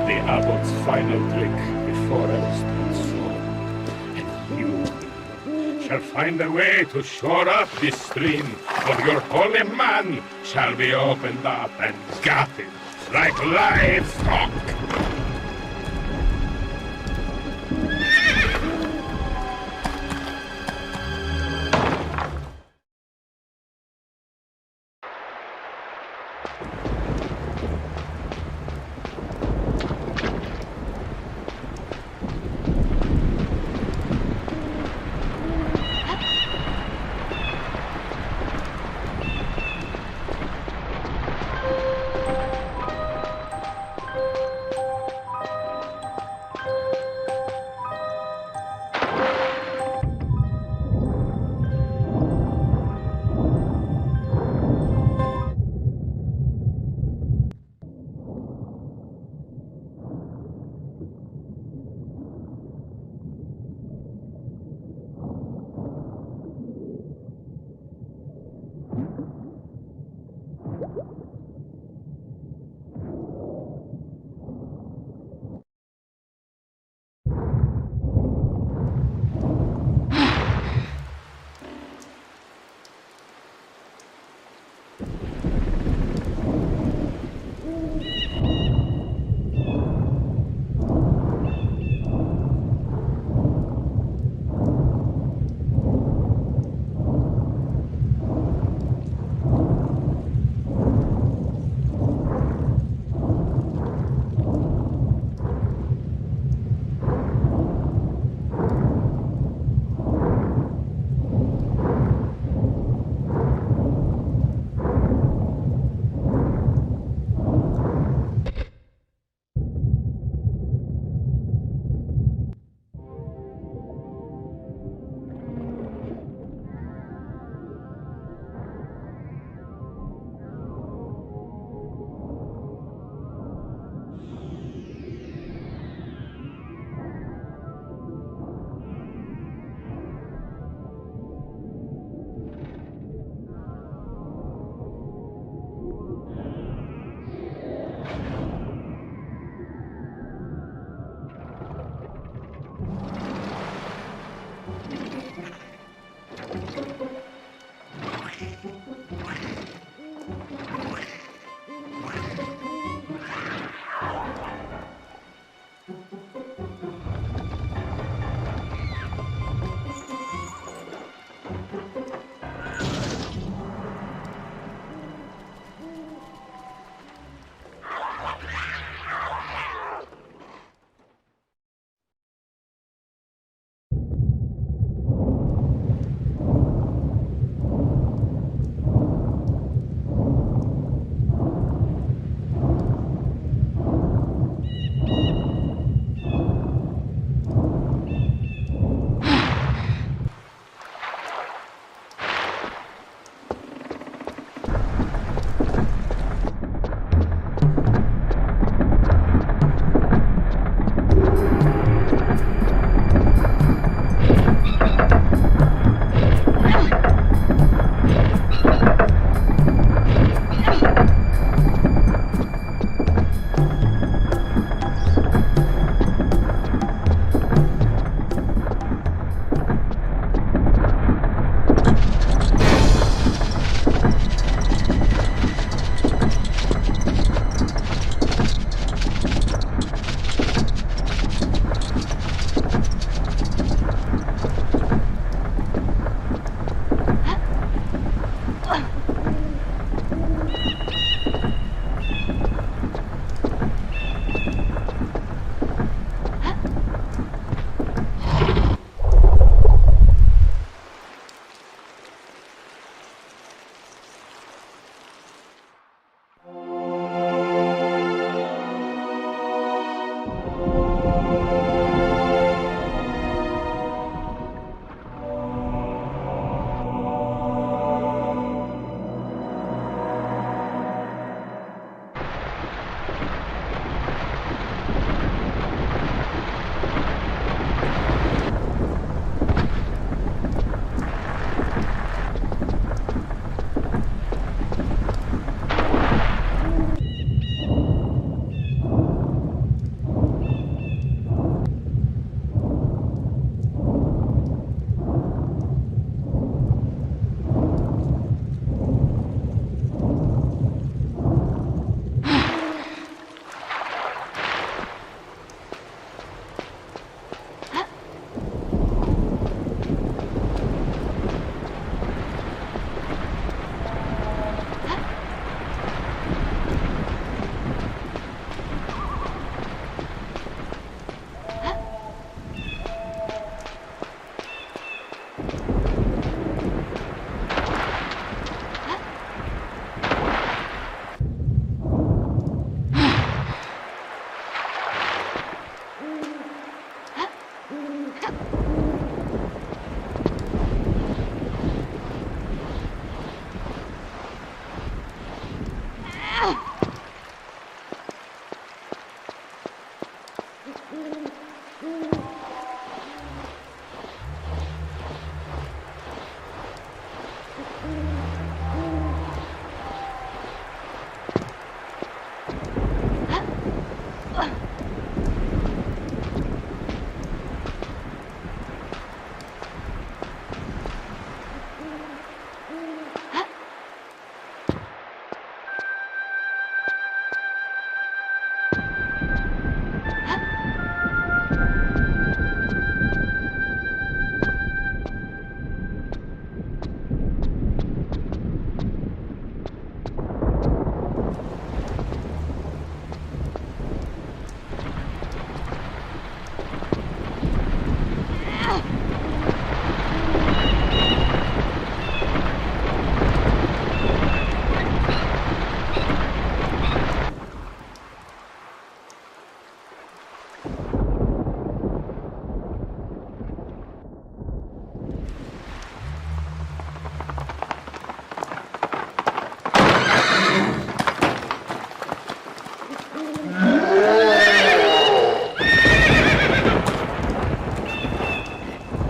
the abbot's final trick before I was transformed. And you shall find a way to shore up this stream, or your holy man shall be opened up and gutted like livestock.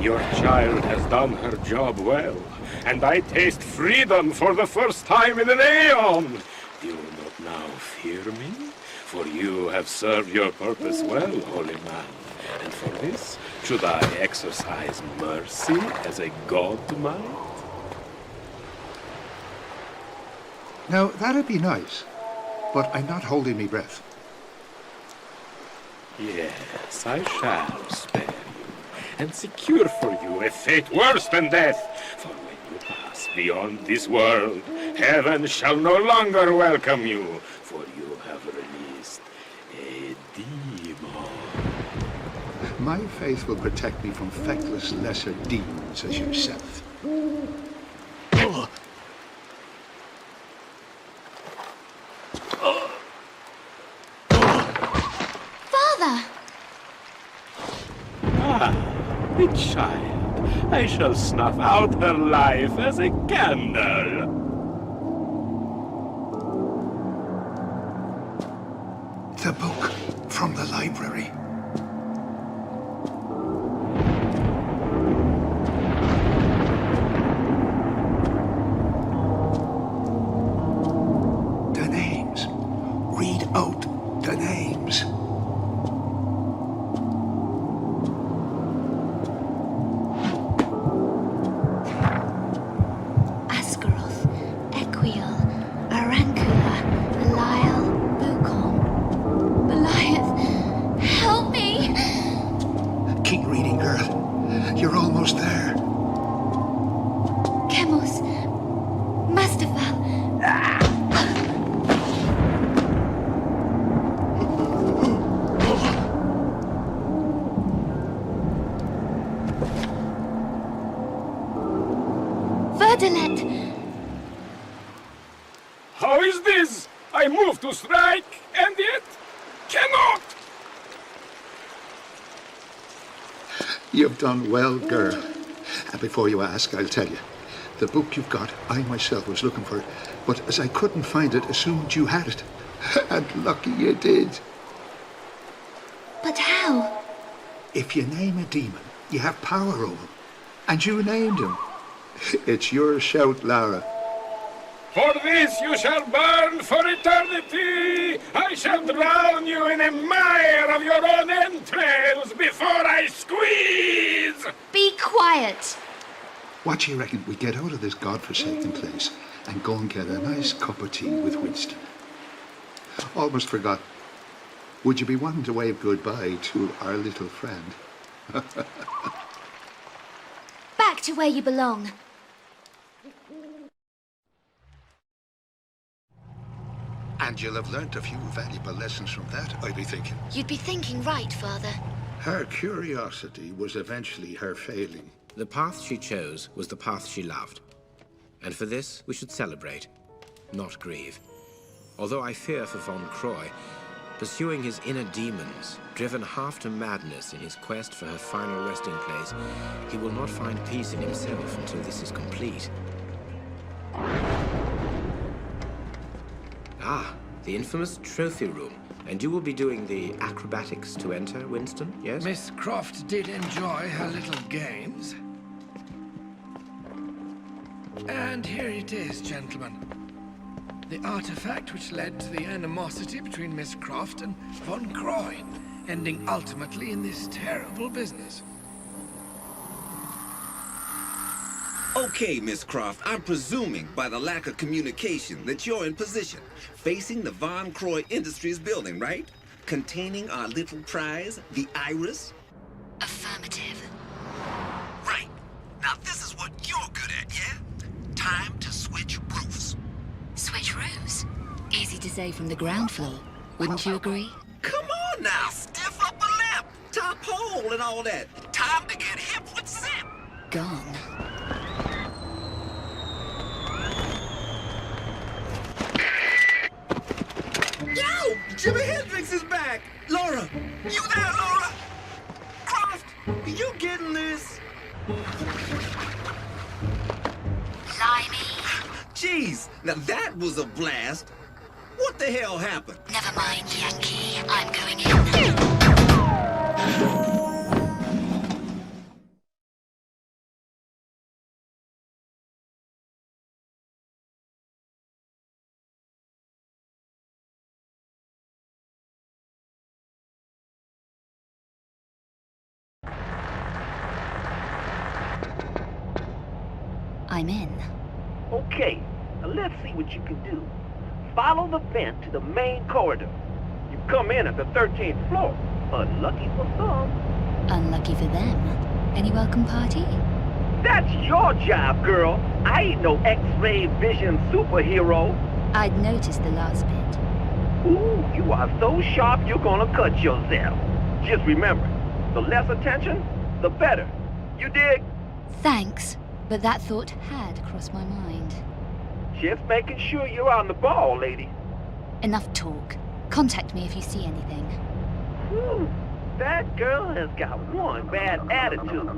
Your child has done her job well, and I taste freedom for the first time in an aeon. Do you not now fear me? For you have served your purpose well, holy man. And for this, should I exercise mercy as a god might? Now, that'd be nice, but I'm not holding me breath. Yes, I shall spare you, and secure for you a fate worse than death. For when you pass beyond this world, heaven shall no longer welcome you, for you have released a demon. My faith will protect me from feckless lesser demons as yourself. The child, I shall snuff out her life as a candle. The book from the library. The names. Read out the names. How is this? I move to strike, and yet cannot. You've done well, girl. And before you ask, I'll tell you. The book you've got, I myself was looking for it, but as I couldn't find it, assumed you had it. And lucky you did. But how? If you name a demon, you have power over him. And you named him. It's your shout, Lara. For this you shall burn for eternity! I shall drown you in a mire of your own entrails before I squeeze! Be quiet! What do you reckon we get out of this godforsaken place and go and get a nice cup of tea with Winston? Almost forgot. Would you be wanting to wave goodbye to our little friend? Back to where you belong. And you'll have learnt a few valuable lessons from that, I'd be thinking. You'd be thinking right, Father. Her curiosity was eventually her failing. The path she chose was the path she loved. And for this, we should celebrate, not grieve. Although I fear for von Croy, pursuing his inner demons, driven half to madness in his quest for her final resting place, he will not find peace in himself until this is complete. Ah, the infamous trophy room. And you will be doing the acrobatics to enter, Winston, yes? Miss Croft did enjoy her little games. And here it is, gentlemen. The artifact which led to the animosity between Miss Croft and von Croy, ending ultimately in this terrible business. Okay, Miss Croft, I'm presuming by the lack of communication that you're in position, facing the Von Croy Industries building, right? Containing our little prize, the Iris? Affirmative. Right. Now this is what you're good at, yeah? Time to switch roofs. Switch roofs? Easy to say from the ground floor, wouldn't you agree? Come on now, stiff upper lip, top hole and all that. Time to get hip with zip. Gone. Yo! Jimi Hendrix is back! Laura! You there, Laura? Croft! You getting this? Blimey. Jeez, now that was a blast. What the hell happened? Never mind, Yankee. I'm going in. I'm in. Okay, now let's see what you can do. Follow the vent to the main corridor. You come in at the 13th floor. Unlucky for some. Unlucky for them. Any welcome party? That's your job, girl. I ain't no X-ray vision superhero. I'd noticed the last bit. Ooh, you are so sharp you're gonna cut yourself. Just remember, the less attention, the better. You dig? Thanks, but that thought had crossed my mind. Just making sure you're on the ball, lady. Enough talk. Contact me if you see anything. Whew, that girl has got one bad attitude.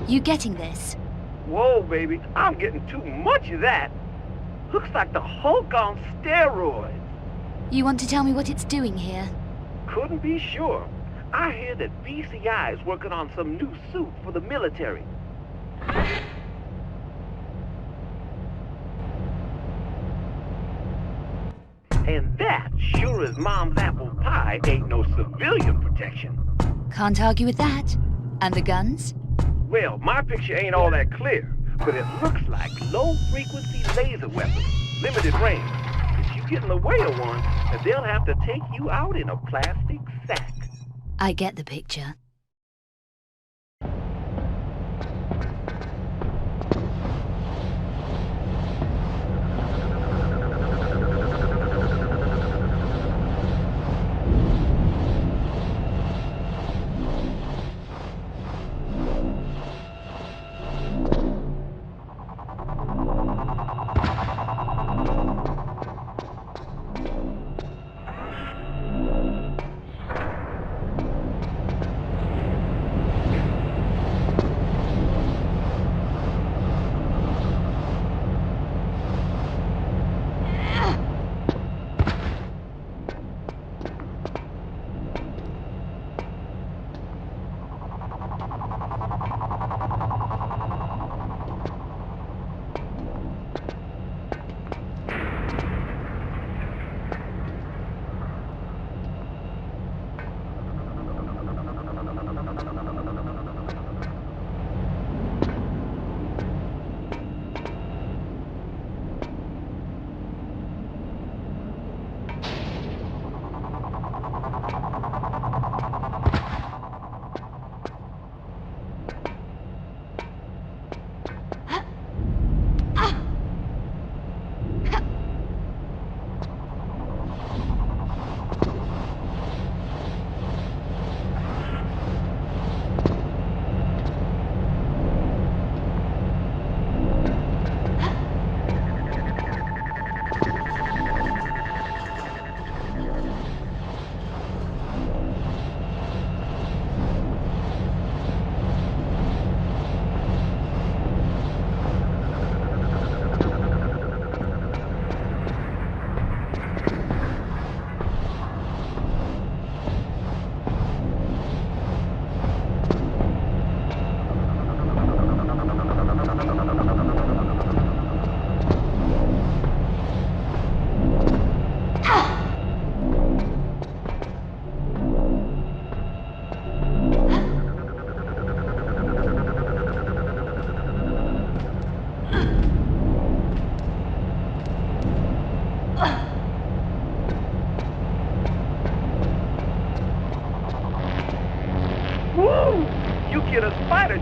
You getting this? Whoa, baby, I'm getting too much of that. Looks like the Hulk on steroids. You want to tell me what it's doing here? Couldn't be sure. I hear that BCI is working on some new suit for the military. And that, sure as mom's apple pie, ain't no civilian protection. Can't argue with that. And the guns? Well, my picture ain't all that clear, but it looks like low-frequency laser weapons, limited range. If you get in the way of one, then they'll have to take you out in a plastic sack. I get the picture.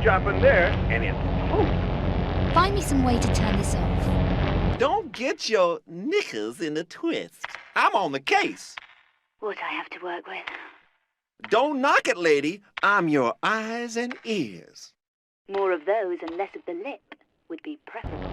drop in there, and it's poof. Find me some way to turn this off. Don't get your knickers in a twist. I'm on the case. What I have to work with. Don't knock it, lady. I'm your eyes and ears. More of those and less of the lip would be preferable.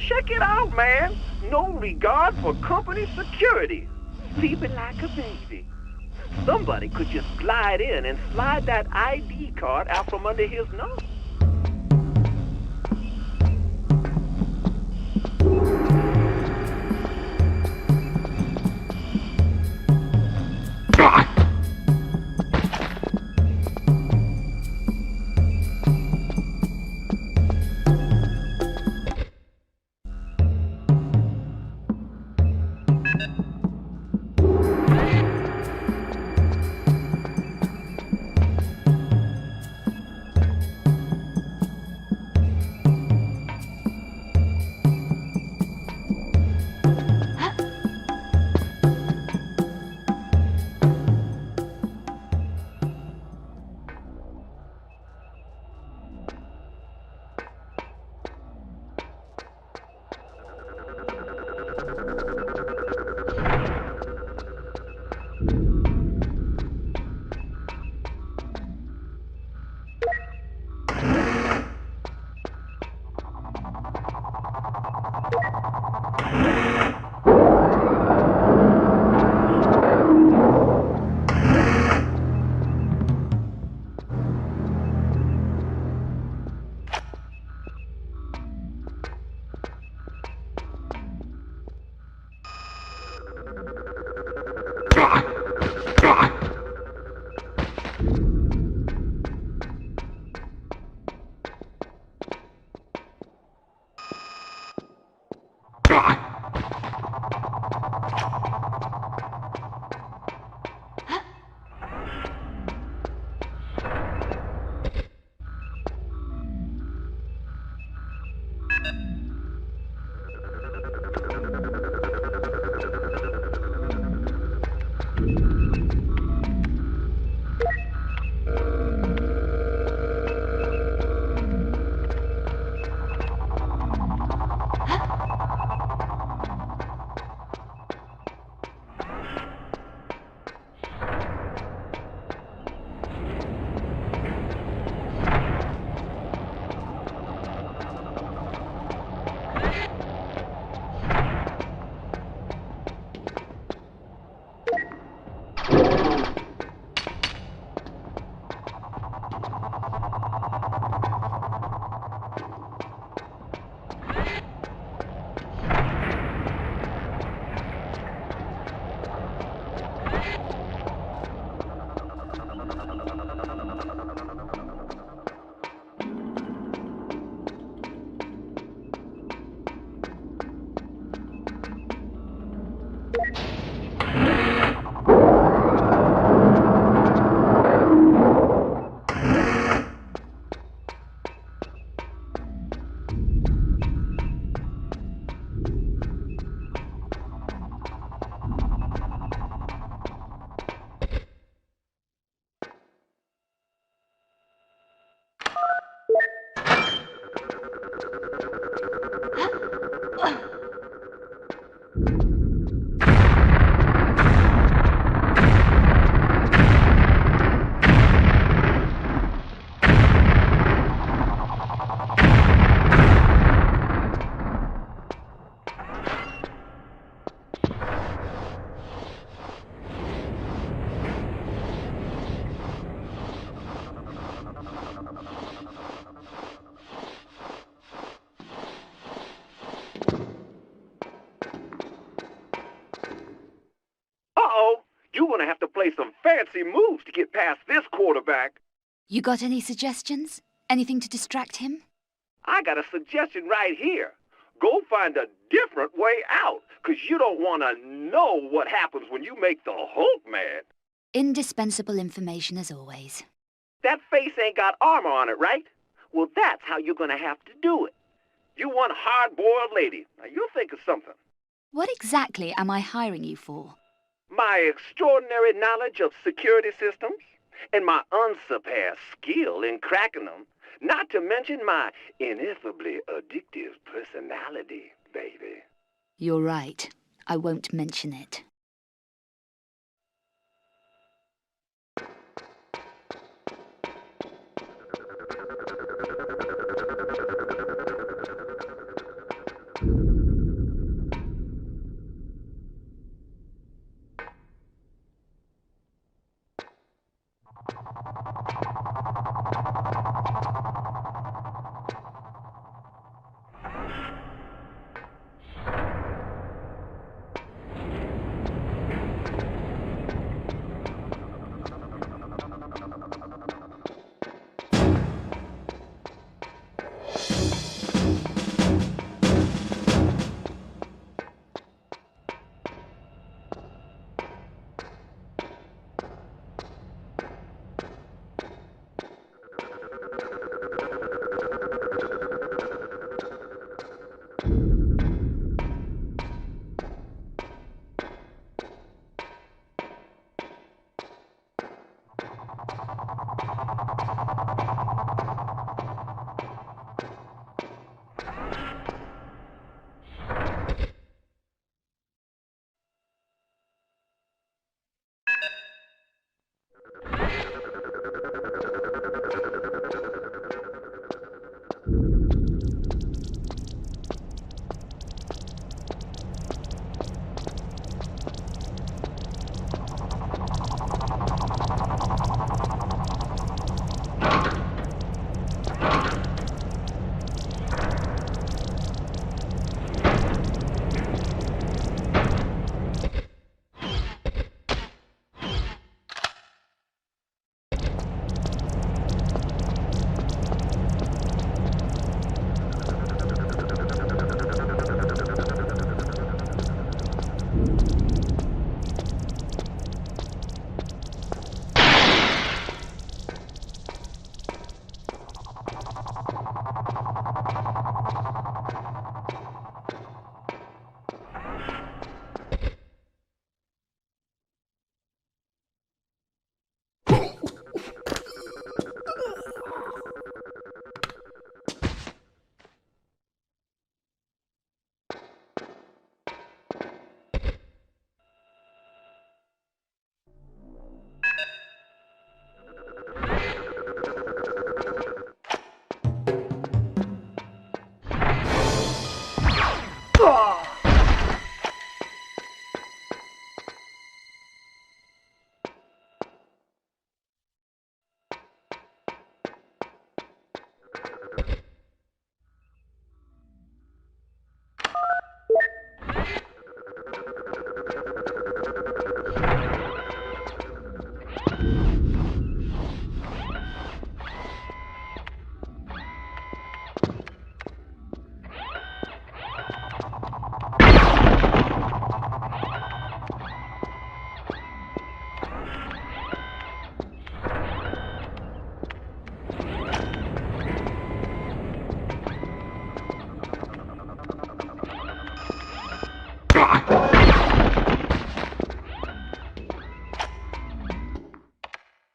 Check it out, man. No regard for company security. Sleeping like a baby. Somebody could just glide in and slide that ID card out from under his nose. play some fancy moves to get past this quarterback. You got any suggestions? Anything to distract him? I got a suggestion right here. Go find a different way out, 'cause you don't want to know what happens when you make the Hulk mad. Indispensable information as always. That face ain't got armor on it, right? Well, that's how you're gonna have to do it. You one hard-boiled lady. Now, you'll think of something. What exactly am I hiring you for? My extraordinary knowledge of security systems and my unsurpassed skill in cracking them, not to mention my ineffably addictive personality, baby. You're right. I won't mention it.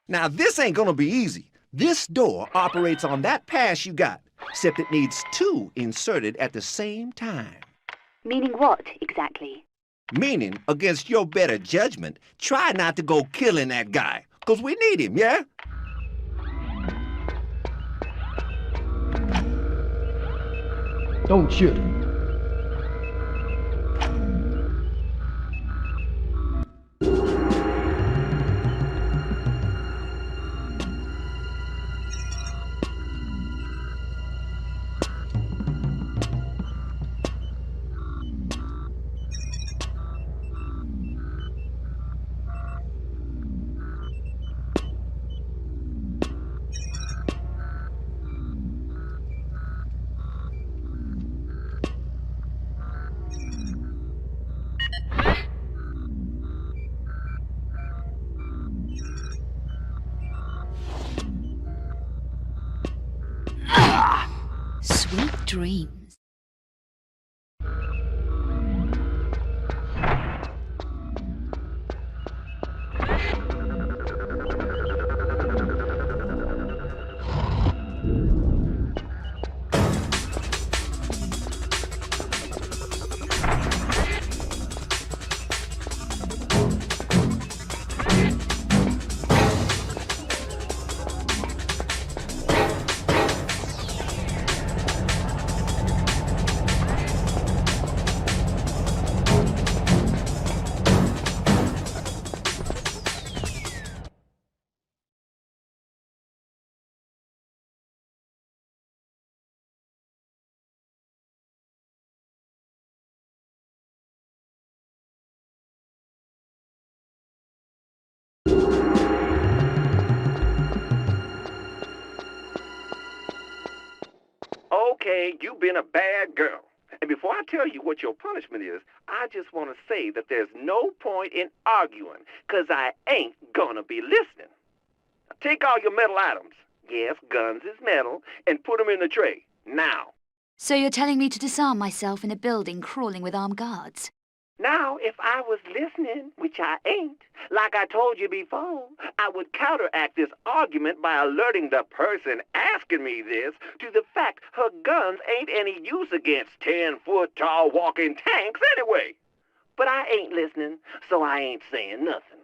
Now, this ain't gonna be easy. This door operates on that pass you got, except it needs two inserted at the same time. Meaning what, exactly? Meaning, against your better judgment, try not to go killing that guy, 'cause we need him, yeah? Don't shoot. Sweet dreams. Okay, you've been a bad girl. And before I tell you what your punishment is, I just want to say that there's no point in arguing, 'cause I ain't gonna be listening. Take all your metal items, yes, guns is metal, and put them in the tray, now. So you're telling me to disarm myself in a building crawling with armed guards? Now, if I was listening, which I ain't, like I told you before, I would counteract this argument by alerting the person asking me this to the fact her guns ain't any use against 10-foot-tall walking tanks anyway. But I ain't listening, so I ain't saying nothing.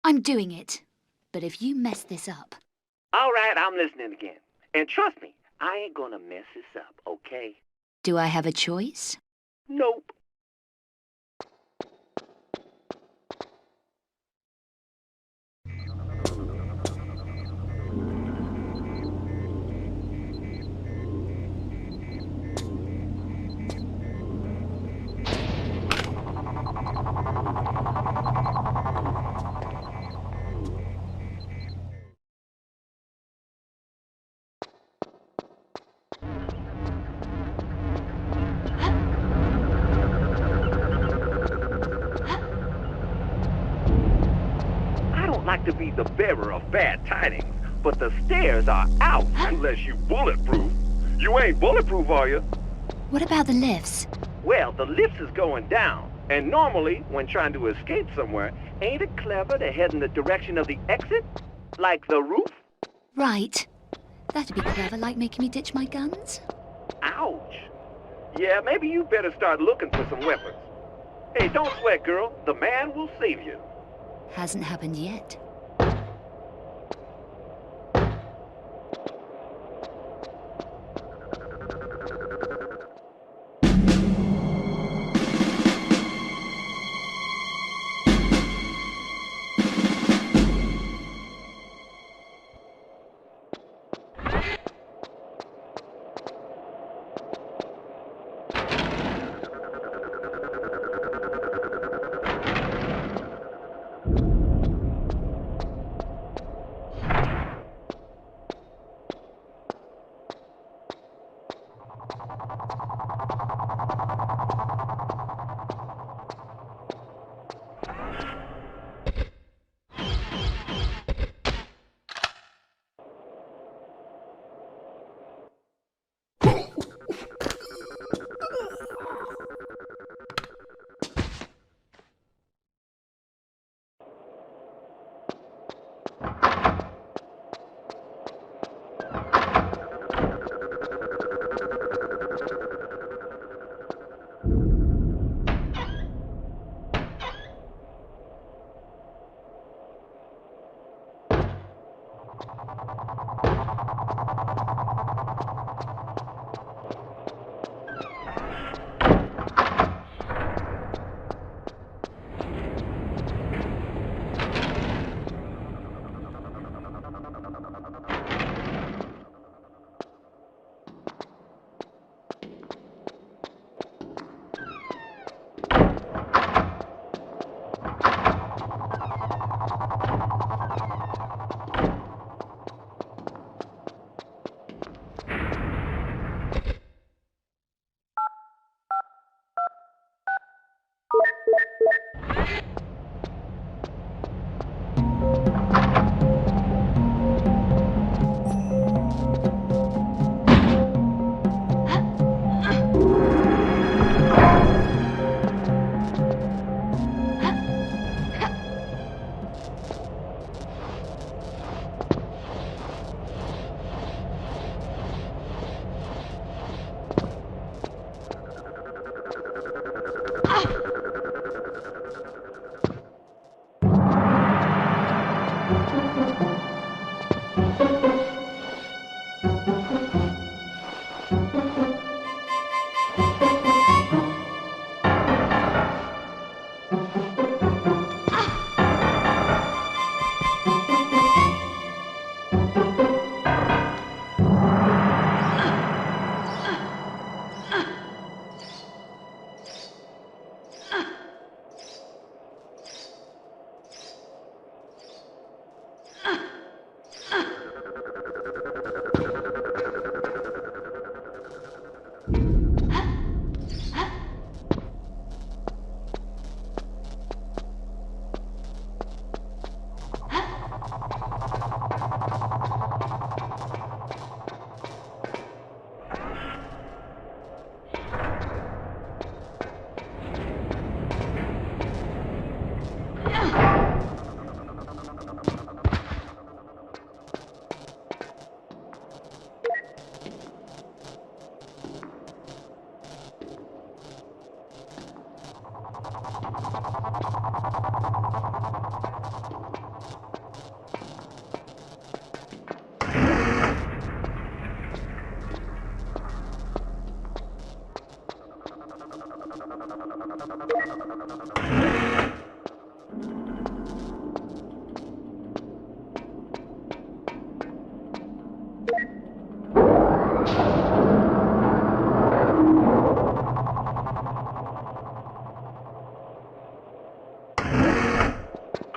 I'm doing it. But if you mess this up... All right, I'm listening again. And trust me, I ain't gonna mess this up, okay? Do I have a choice? Nope. Like to be the bearer of bad tidings, but the stairs are out unless you bulletproof. You ain't bulletproof, are you? What about the lifts? Well, the lifts is going down, and normally, when trying to escape somewhere, ain't it clever to head in the direction of the exit? Like the roof? Right. That'd be clever, like making me ditch my guns. Ouch. Yeah, maybe you better start looking for some weapons. Hey, don't sweat, girl. The man will save you. Hasn't happened yet.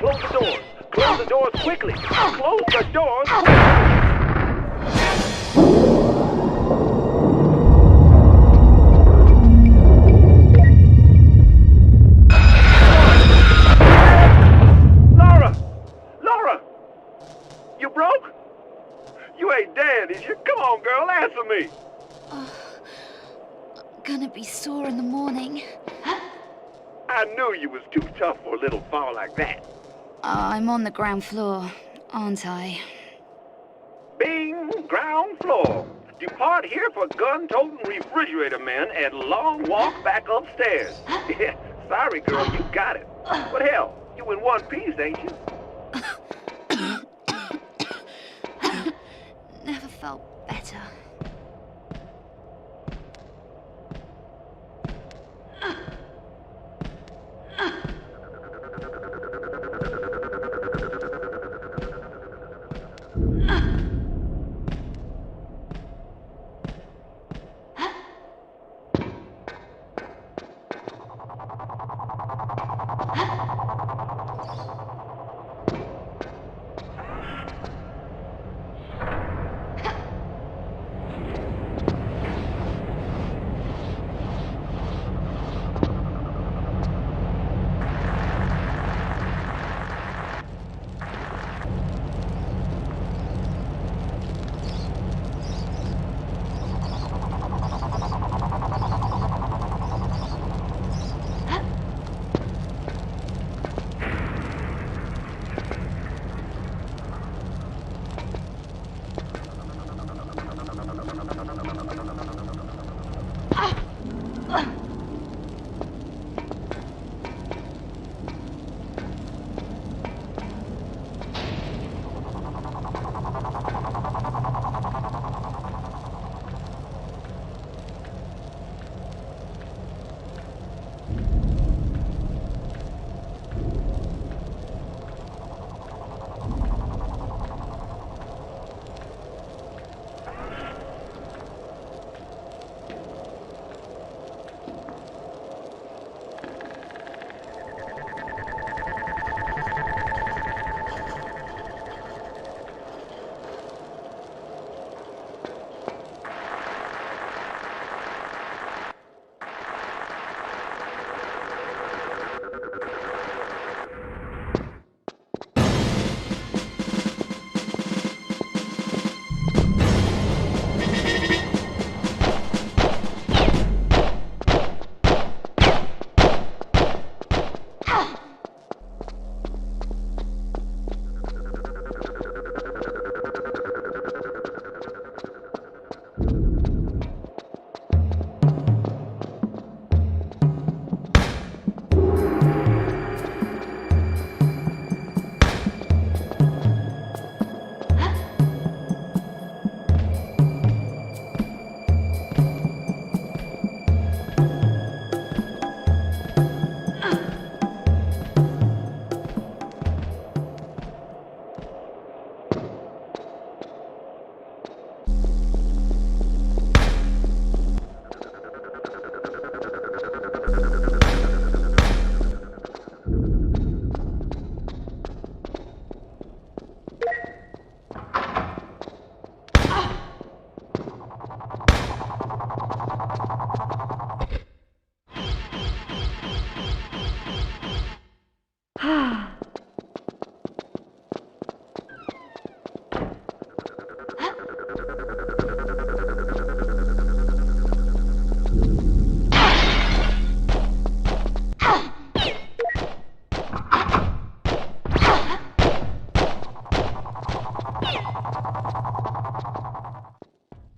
Close the doors. Close the doors quickly. Close the doors. Laura! You broke? You ain't dead, is you? Come on, girl, answer me. Gonna be sore in the morning. I knew you was too tough for a little fall like that. I'm on the ground floor, aren't I? Bing, ground floor. Depart here for gun-toting refrigerator men and long walk back upstairs. Yeah, sorry, girl, you got it. But hell, you in one piece, ain't you? Never felt better.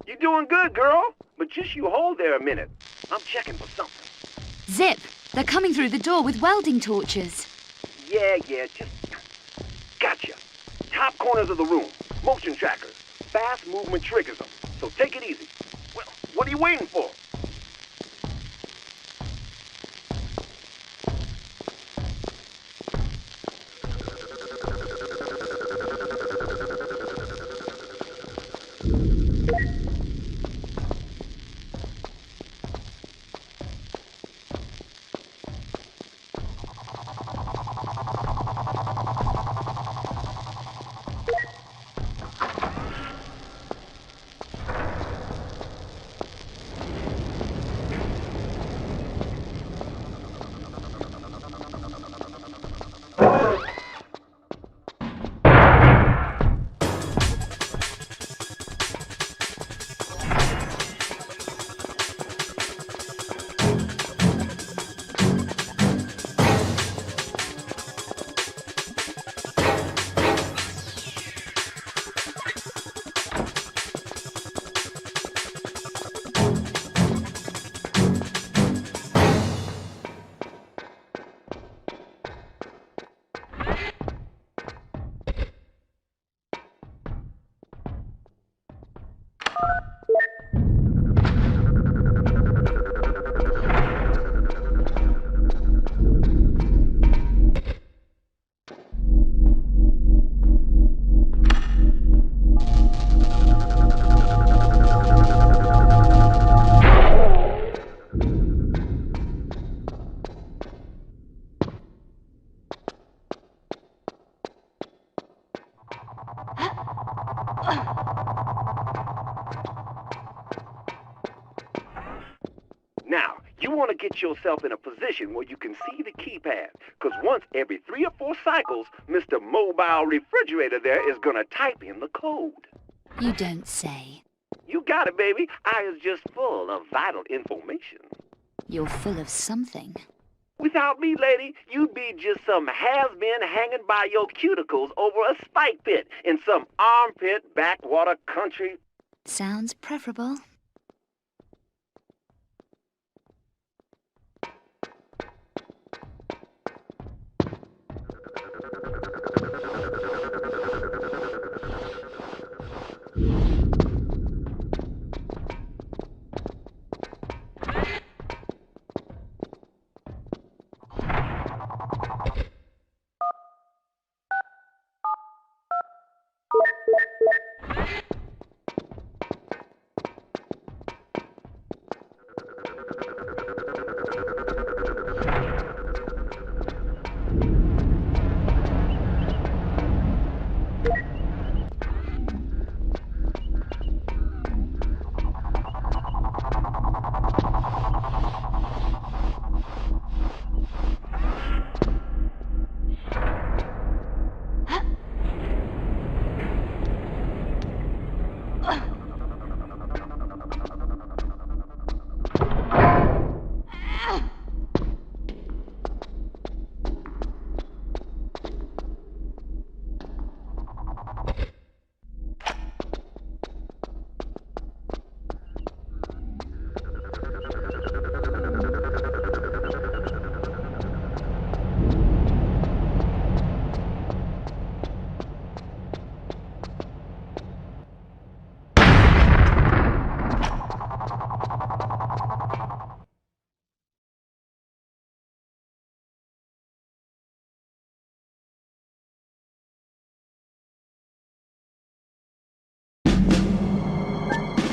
You're doing good, girl. But just you hold there a minute. I'm checking for something. Zip, they're coming through the door with welding torches. Yeah, just... Gotcha. Top corners of the room. Motion trackers. Fast movement triggers them. So take it easy. Well, what are you waiting for? Now, you want to get yourself in a position where you can see the keypad, because once every 3 or 4 cycles, Mr. Mobile Refrigerator there is going to type in the code. You don't say. You got it, baby. I is just full of vital information. You're full of something. Without me, lady, you'd be just some has-been hanging by your cuticles over a spike pit in some armpit backwater country. Sounds preferable.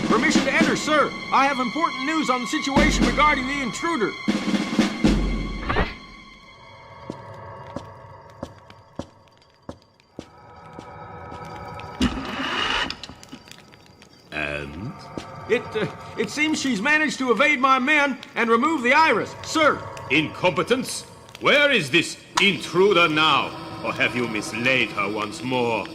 Permission to enter, sir. I have important news on the situation regarding the intruder. And? It seems she's managed to evade my men and remove the iris, sir. Incompetence? Where is this intruder now? Or have you mislaid her once more?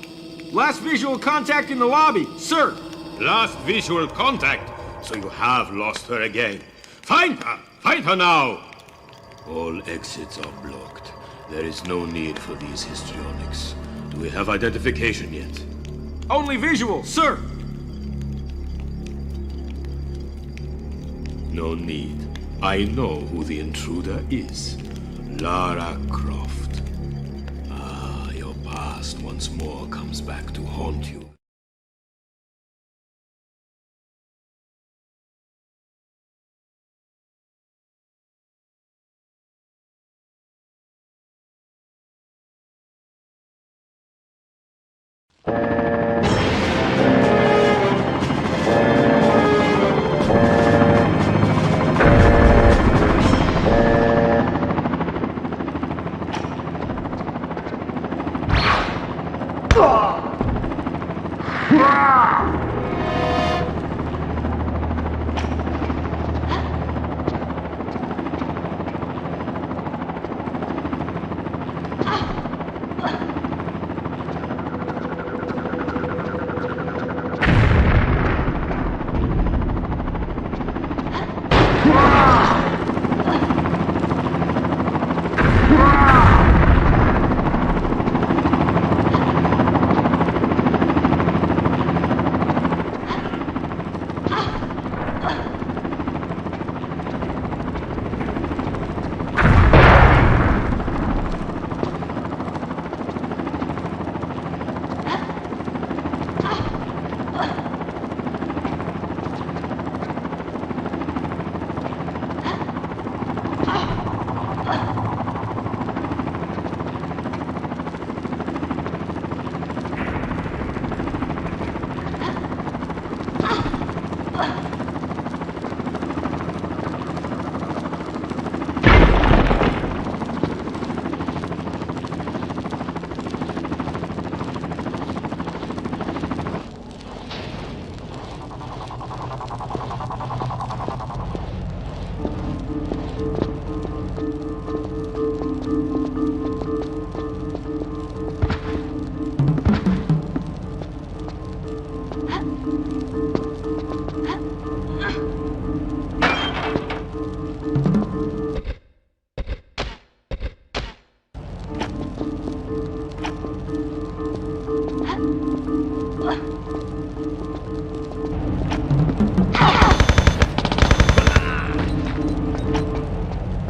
Last visual contact in the lobby, sir. Last visual contact, so you have lost her again. Find her! Find her now! All exits are blocked. There is no need for these histrionics. Do we have identification yet? Only visual, sir! No need. I know who the intruder is. Lara Croft. Ah, your past once more comes back to haunt you.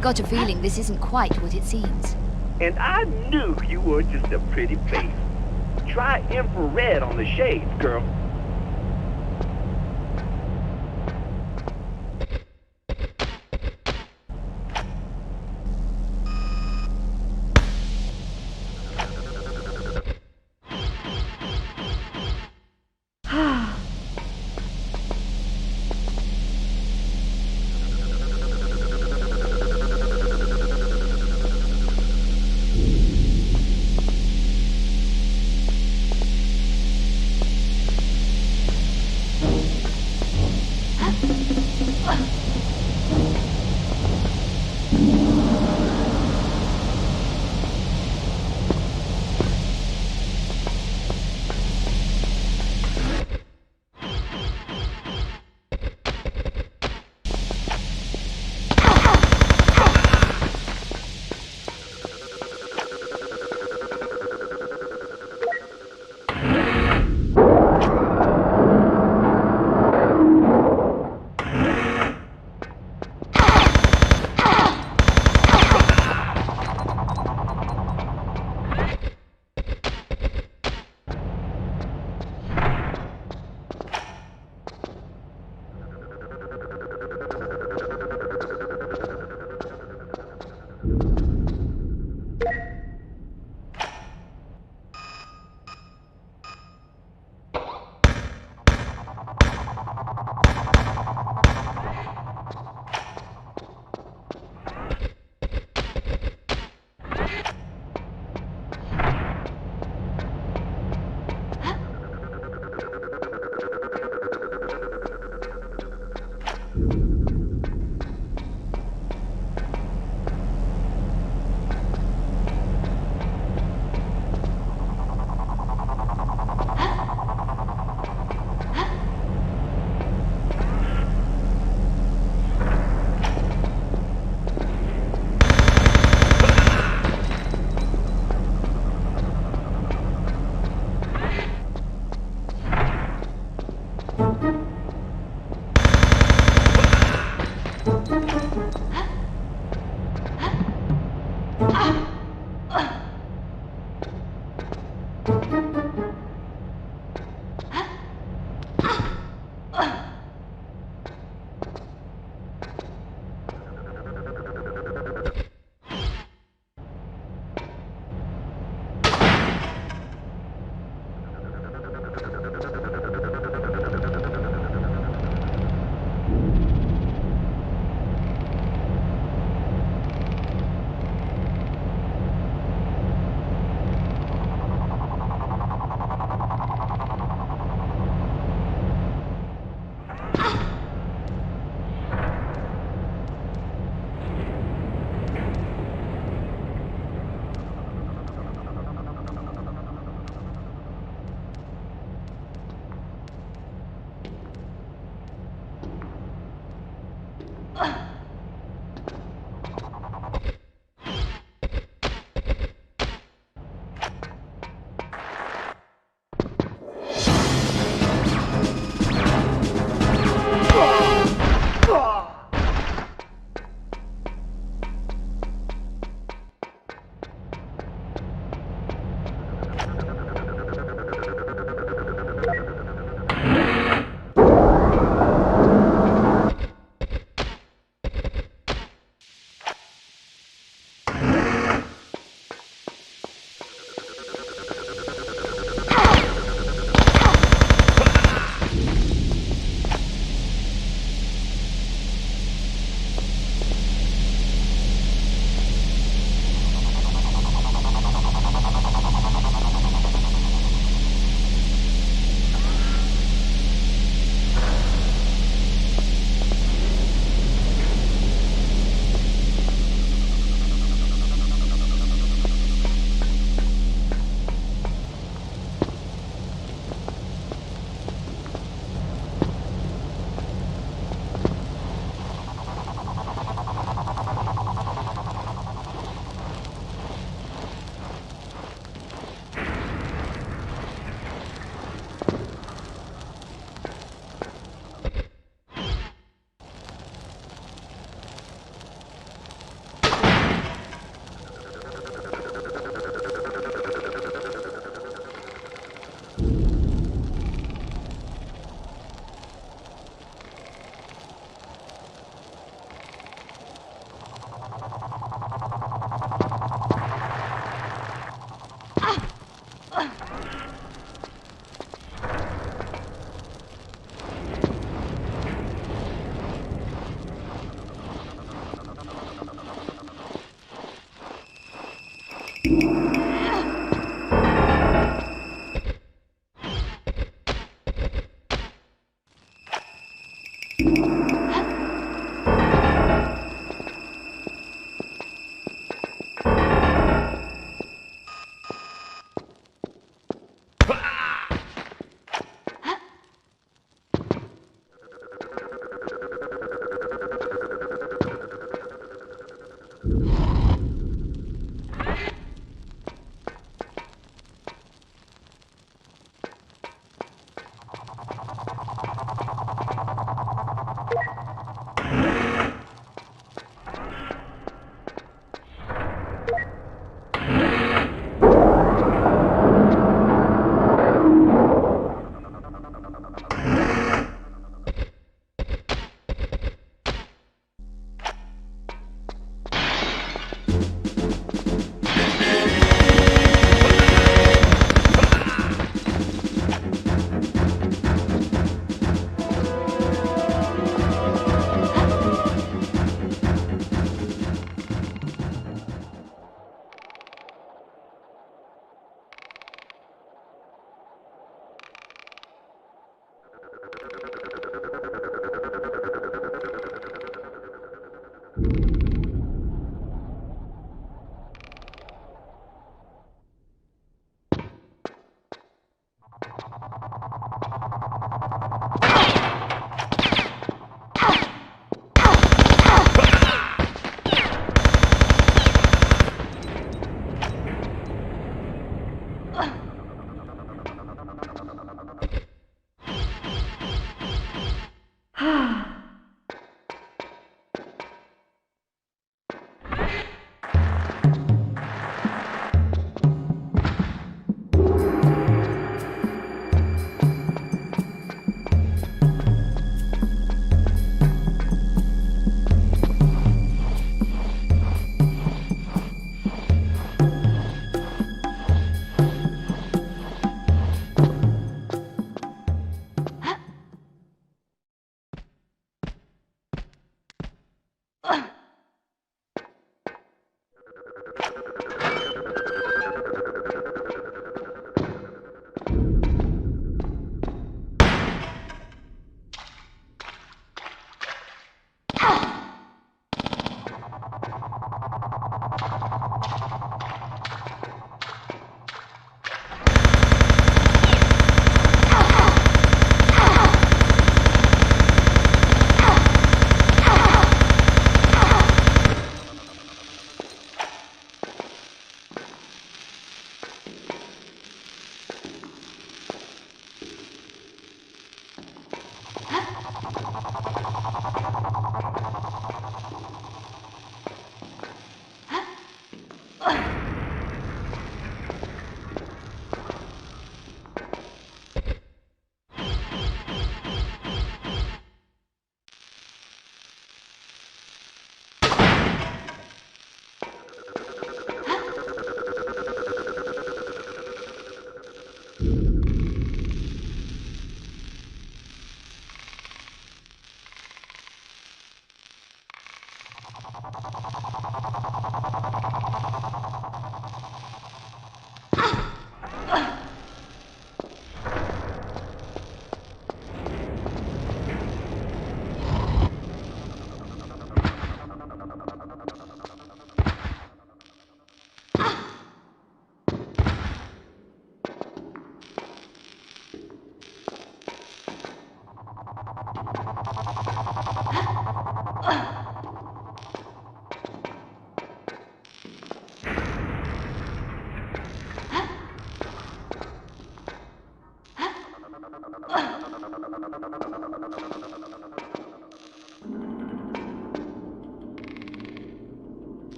Got a feeling this isn't quite what it seems. And I knew you were just a pretty face. Try infrared on the shades, girl.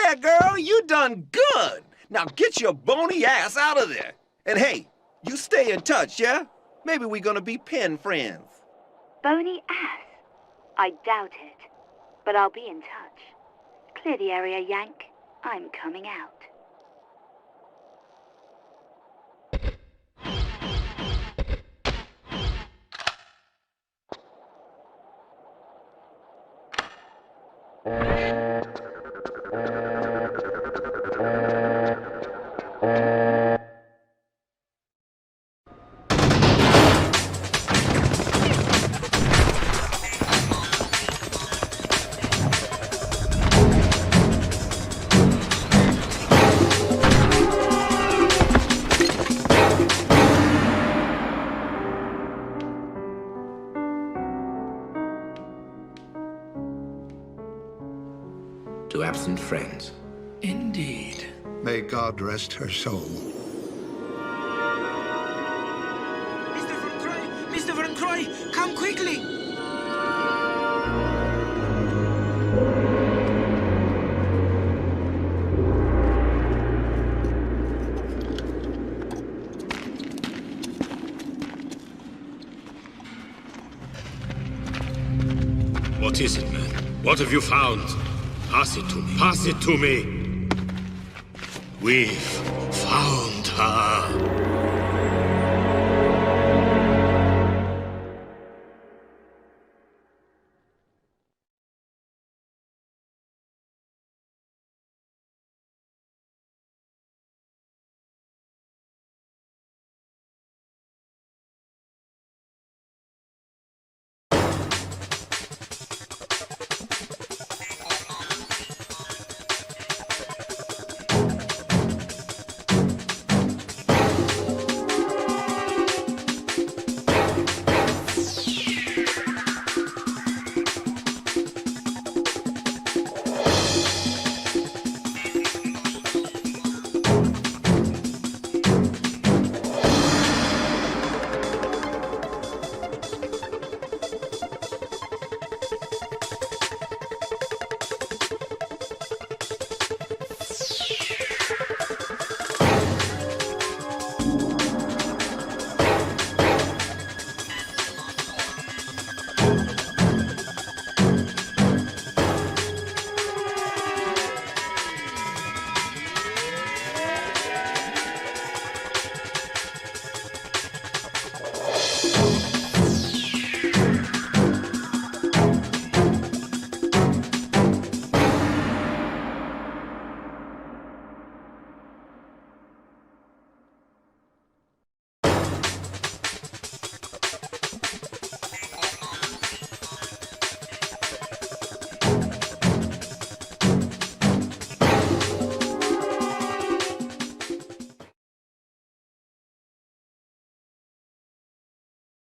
Yeah, girl, you done good. Now get your bony ass out of there. And hey, you stay in touch, yeah? Maybe we're gonna be pen friends. Bony ass? I doubt it. But I'll be in touch. Clear the area, Yank. I'm coming out. to absent friends. Indeed. May God rest her soul. Mr. Van Croy, come quickly! What is it, man? What have you found? Pass it to me. Pass it to me. We've found her.